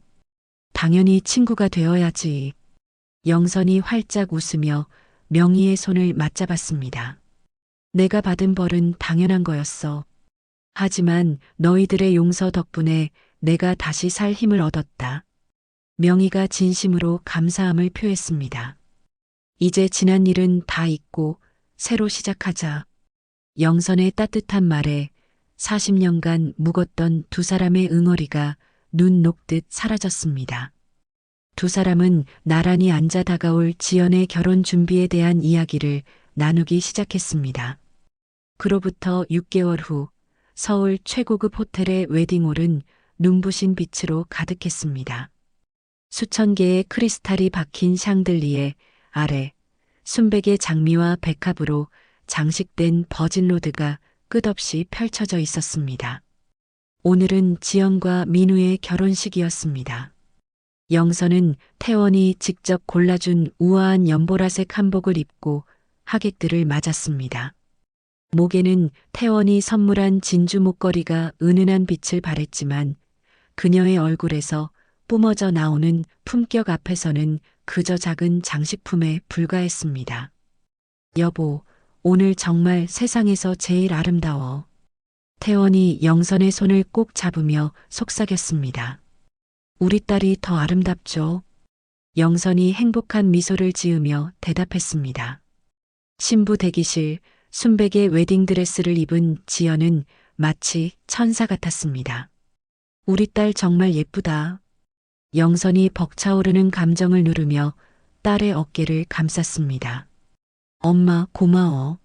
당연히 친구가 되어야지. 영선이 활짝 웃으며 명희의 손을 맞잡았습니다. 내가 받은 벌은 당연한 거였어. 하지만 너희들의 용서 덕분에 내가 다시 살 힘을 얻었다. 명희가 진심으로 감사함을 표했습니다. 이제 지난 일은 다 잊고 새로 시작하자. 영선의 따뜻한 말에 40년간 묵었던 두 사람의 응어리가 눈 녹듯 사라졌습니다. 두 사람은 나란히 앉아 다가올 지연의 결혼 준비에 대한 이야기를 나누기 시작했습니다. 그로부터 6개월 후 서울 최고급 호텔의 웨딩홀은 눈부신 빛으로 가득했습니다. 수천 개의 크리스탈이 박힌 샹들리에 아래 순백의 장미와 백합으로 장식된 버진로드가 끝없이 펼쳐져 있었습니다. 오늘은 지연과 민우의 결혼식이었습니다. 영선은 태원이 직접 골라준 우아한 연보라색 한복을 입고 하객들을 맞았습니다. 목에는 태원이 선물한 진주 목걸이가 은은한 빛을 발했지만 그녀의 얼굴에서 뿜어져 나오는 품격 앞에서는 그저 작은 장식품에 불과했습니다. 여보, 오늘 정말 세상에서 제일 아름다워. 태원이 영선의 손을 꼭 잡으며 속삭였습니다. 우리 딸이 더 아름답죠? 영선이 행복한 미소를 지으며 대답했습니다. 신부 대기실, 순백의 웨딩드레스를 입은 지연은 마치 천사 같았습니다. 우리 딸 정말 예쁘다. 영선이 벅차오르는 감정을 누르며 딸의 어깨를 감쌌습니다. 엄마, 고마워.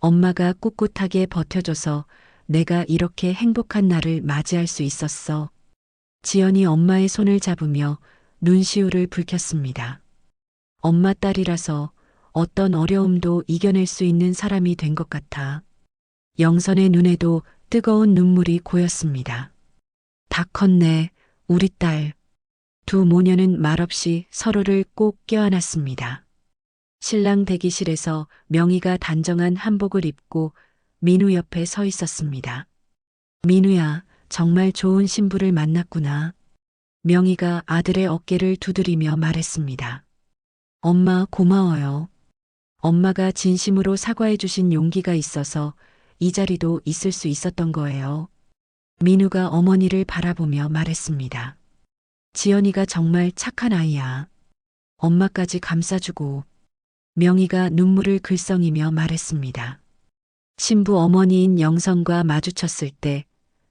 엄마가 꿋꿋하게 버텨줘서 내가 이렇게 행복한 날을 맞이할 수 있었어. 지연이 엄마의 손을 잡으며 눈시울을 붉혔습니다. 엄마 딸이라서 어떤 어려움도 이겨낼 수 있는 사람이 된 것 같아. 영선의 눈에도 뜨거운 눈물이 고였습니다. 다 컸네, 우리 딸. 두 모녀는 말없이 서로를 꼭 껴안았습니다. 신랑 대기실에서 명희가 단정한 한복을 입고 민우 옆에 서 있었습니다. 민우야, 정말 좋은 신부를 만났구나. 명희가 아들의 어깨를 두드리며 말했습니다. 엄마 고마워요. 엄마가 진심으로 사과해 주신 용기가 있어서 이 자리도 있을 수 있었던 거예요. 민우가 어머니를 바라보며 말했습니다. 지연이가 정말 착한 아이야. 엄마까지 감싸주고. 명희가 눈물을 글썽이며 말했습니다. 신부 어머니인 영선과 마주쳤을 때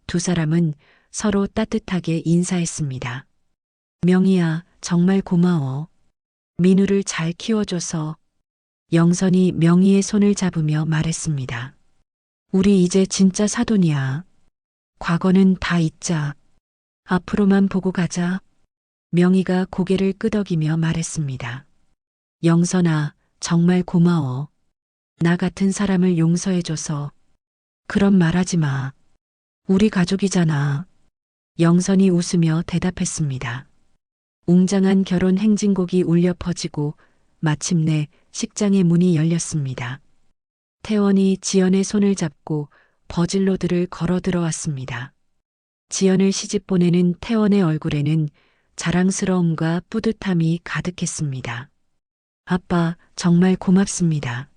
두 사람은 서로 따뜻하게 인사했습니다. 명희야, 정말 고마워. 민우를 잘 키워줘서. 영선이 명희의 손을 잡으며 말했습니다. 우리 이제 진짜 사돈이야. 과거는 다 잊자. 앞으로만 보고 가자. 명희가 고개를 끄덕이며 말했습니다. 영선아, 정말 고마워. 나 같은 사람을 용서해줘서. 그런 말하지 마. 우리 가족이잖아. 영선이 웃으며 대답했습니다. 웅장한 결혼 행진곡이 울려 퍼지고 마침내 식장의 문이 열렸습니다. 태원이 지연의 손을 잡고 버질로드를 걸어 들어왔습니다. 지연을 시집 보내는 태원의 얼굴에는 자랑스러움과 뿌듯함이 가득했습니다. 아빠, 정말 고맙습니다.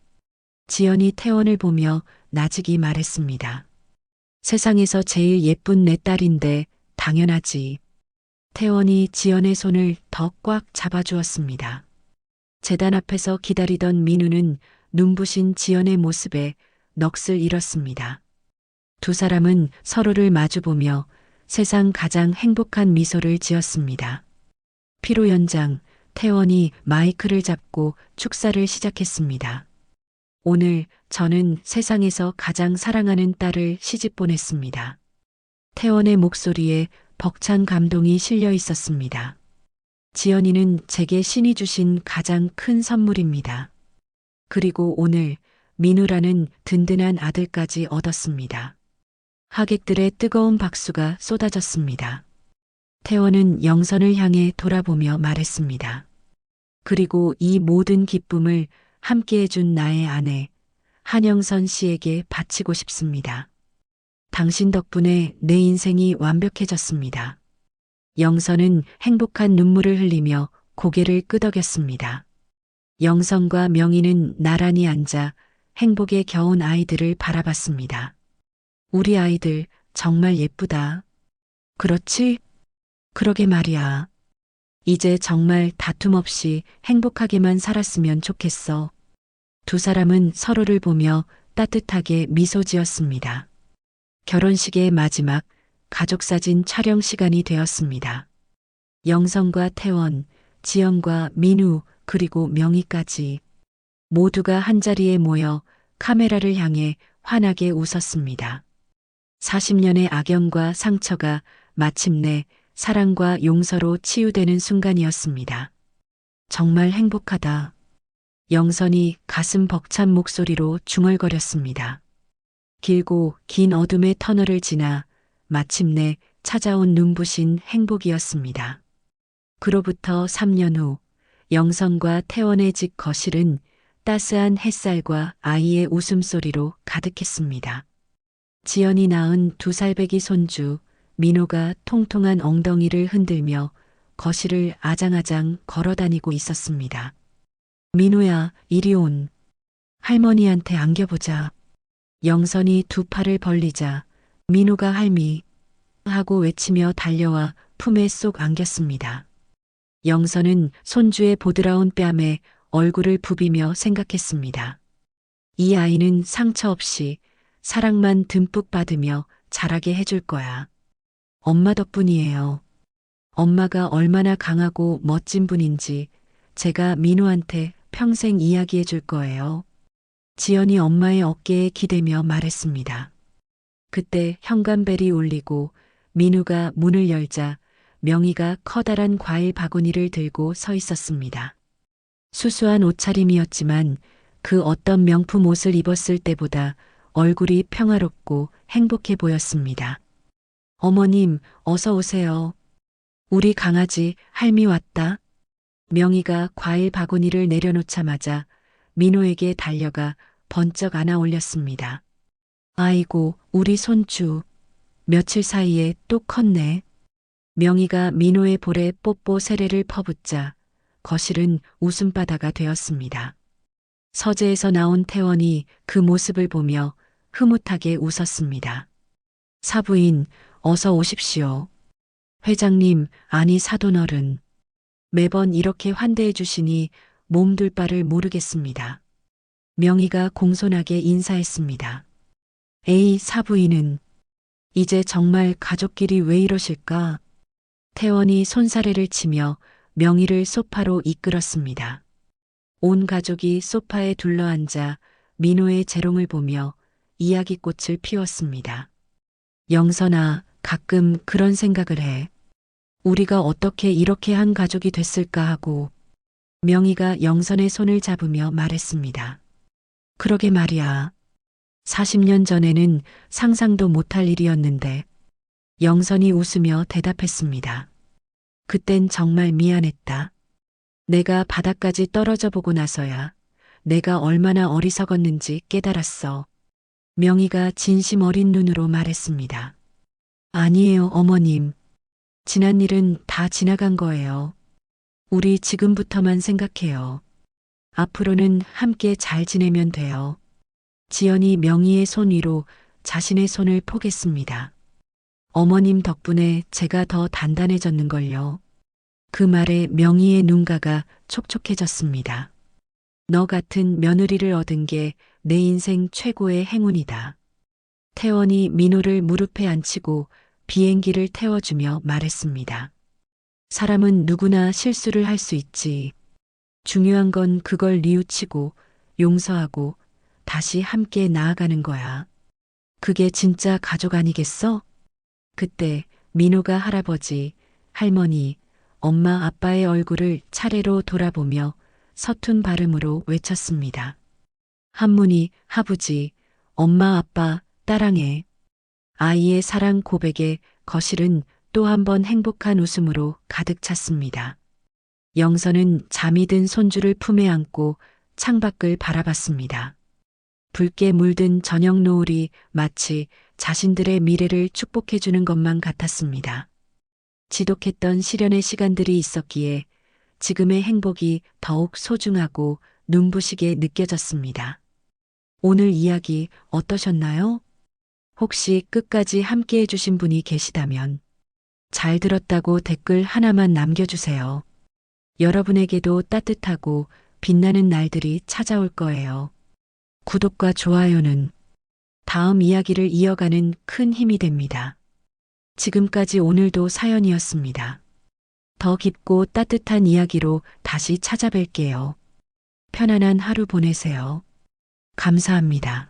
지연이 태원을 보며 나직이 말했습니다. 세상에서 제일 예쁜 내 딸인데 당연하지. 태원이 지연의 손을 더 꽉 잡아주었습니다. 재단 앞에서 기다리던 민우는 눈부신 지연의 모습에 넋을 잃었습니다. 두 사람은 서로를 마주보며 세상 가장 행복한 미소를 지었습니다. 피로 연장, 태원이 마이크를 잡고 축사를 시작했습니다. 오늘 저는 세상에서 가장 사랑하는 딸을 시집 보냈습니다. 태원의 목소리에 벅찬 감동이 실려 있었습니다. 지연이는 제게 신이 주신 가장 큰 선물입니다. 그리고 오늘 민우라는 든든한 아들까지 얻었습니다. 하객들의 뜨거운 박수가 쏟아졌습니다. 태원은 영선을 향해 돌아보며 말했습니다. 그리고 이 모든 기쁨을 함께 해준 나의 아내 한영선 씨에게 바치고 싶습니다. 당신 덕분에 내 인생이 완벽해졌습니다. 영선은 행복한 눈물을 흘리며 고개를 끄덕였습니다. 영선과 명희는 나란히 앉아 행복에 겨운 아이들을 바라봤습니다. 우리 아이들 정말 예쁘다. 그렇지? 그러게 말이야. 이제 정말 다툼 없이 행복하게만 살았으면 좋겠어. 두 사람은 서로를 보며 따뜻하게 미소 지었습니다. 결혼식의 마지막 가족사진 촬영 시간이 되었습니다. 영선과 태원, 지연과 민우, 그리고 명희까지 모두가 한자리에 모여 카메라를 향해 환하게 웃었습니다. 40년의 악연과 상처가 마침내 사랑과 용서로 치유되는 순간이었습니다. 정말 행복하다. 영선이 가슴 벅찬 목소리로 중얼거렸습니다. 길고 긴 어둠의 터널을 지나 마침내 찾아온 눈부신 행복이었습니다. 그로부터 3년 후 영선과 태원의 집 거실은 따스한 햇살과 아이의 웃음소리로 가득했습니다. 지연이 낳은 2살배기 손주 민호가 통통한 엉덩이를 흔들며 거실을 아장아장 걸어다니고 있었습니다. 민호야, 이리 온. 할머니한테 안겨보자. 영선이 두 팔을 벌리자 민호가 할미 하고 외치며 달려와 품에 쏙 안겼습니다. 영선은 손주의 보드라운 뺨에 얼굴을 부비며 생각했습니다. 이 아이는 상처 없이 사랑만 듬뿍 받으며 자라게 해줄 거야. 엄마 덕분이에요. 엄마가 얼마나 강하고 멋진 분인지 제가 민호한테 평생 이야기해 줄 거예요. 지연이 엄마의 어깨에 기대며 말했습니다. 그때 현관벨이 울리고 민우가 문을 열자 명희가 커다란 과일 바구니를 들고 서 있었습니다. 수수한 옷차림이었지만 그 어떤 명품 옷을 입었을 때보다 얼굴이 평화롭고 행복해 보였습니다. 어머님, 어서 오세요. 우리 강아지 할미 왔다. 명희가 과일 바구니를 내려놓자마자 민호에게 달려가 번쩍 안아 올렸습니다. 아이고, 우리 손주. 며칠 사이에 또 컸네. 명희가 민호의 볼에 뽀뽀 세례를 퍼붓자 거실은 웃음바다가 되었습니다. 서재에서 나온 태원이 그 모습을 보며 흐뭇하게 웃었습니다. 사부인, 어서 오십시오. 회장님, 아니 사돈어른. 매번 이렇게 환대해 주시니 몸둘 바를 모르겠습니다. 명희가 공손하게 인사했습니다. 에이, 사부인은 이제 정말 가족끼리 왜 이러실까? 태원이 손사래를 치며 명희를 소파로 이끌었습니다. 온 가족이 소파에 둘러앉아 민호의 재롱을 보며 이야기꽃을 피웠습니다. 영선아, 가끔 그런 생각을 해. 우리가 어떻게 이렇게 한 가족이 됐을까 하고. 명희가 영선의 손을 잡으며 말했습니다. 그러게 말이야. 40년 전에는 상상도 못할 일이었는데. 영선이 웃으며 대답했습니다. 그땐 정말 미안했다. 내가 바닥까지 떨어져 보고 나서야 내가 얼마나 어리석었는지 깨달았어. 명희가 진심 어린 눈으로 말했습니다. 아니에요, 어머님. 지난 일은 다 지나간 거예요. 우리 지금부터만 생각해요. 앞으로는 함께 잘 지내면 돼요. 지연이 명희의 손 위로 자신의 손을 포겠습니다. 어머님 덕분에 제가 더 단단해졌는걸요. 그 말에 명희의 눈가가 촉촉해졌습니다. 너 같은 며느리를 얻은 게 내 인생 최고의 행운이다. 태원이 민호를 무릎에 앉히고 비행기를 태워주며 말했습니다. 사람은 누구나 실수를 할 수 있지. 중요한 건 그걸 뉘우치고 용서하고 다시 함께 나아가는 거야. 그게 진짜 가족 아니겠어? 그때 민호가 할아버지, 할머니, 엄마, 아빠의 얼굴을 차례로 돌아보며 서툰 발음으로 외쳤습니다. 한문이 하부지, 엄마, 아빠, 따랑해. 아이의 사랑 고백에 거실은 또 한 번 행복한 웃음으로 가득 찼습니다. 영선은 잠이 든 손주를 품에 안고 창밖을 바라봤습니다. 붉게 물든 저녁 노을이 마치 자신들의 미래를 축복해주는 것만 같았습니다. 지독했던 시련의 시간들이 있었기에 지금의 행복이 더욱 소중하고 눈부시게 느껴졌습니다. 오늘 이야기 어떠셨나요? 혹시 끝까지 함께 해주신 분이 계시다면 잘 들었다고 댓글 하나만 남겨주세요. 여러분에게도 따뜻하고 빛나는 날들이 찾아올 거예요. 구독과 좋아요는 다음 이야기를 이어가는 큰 힘이 됩니다. 지금까지 오늘도 사연이었습니다. 더 깊고 따뜻한 이야기로 다시 찾아뵐게요. 편안한 하루 보내세요. 감사합니다.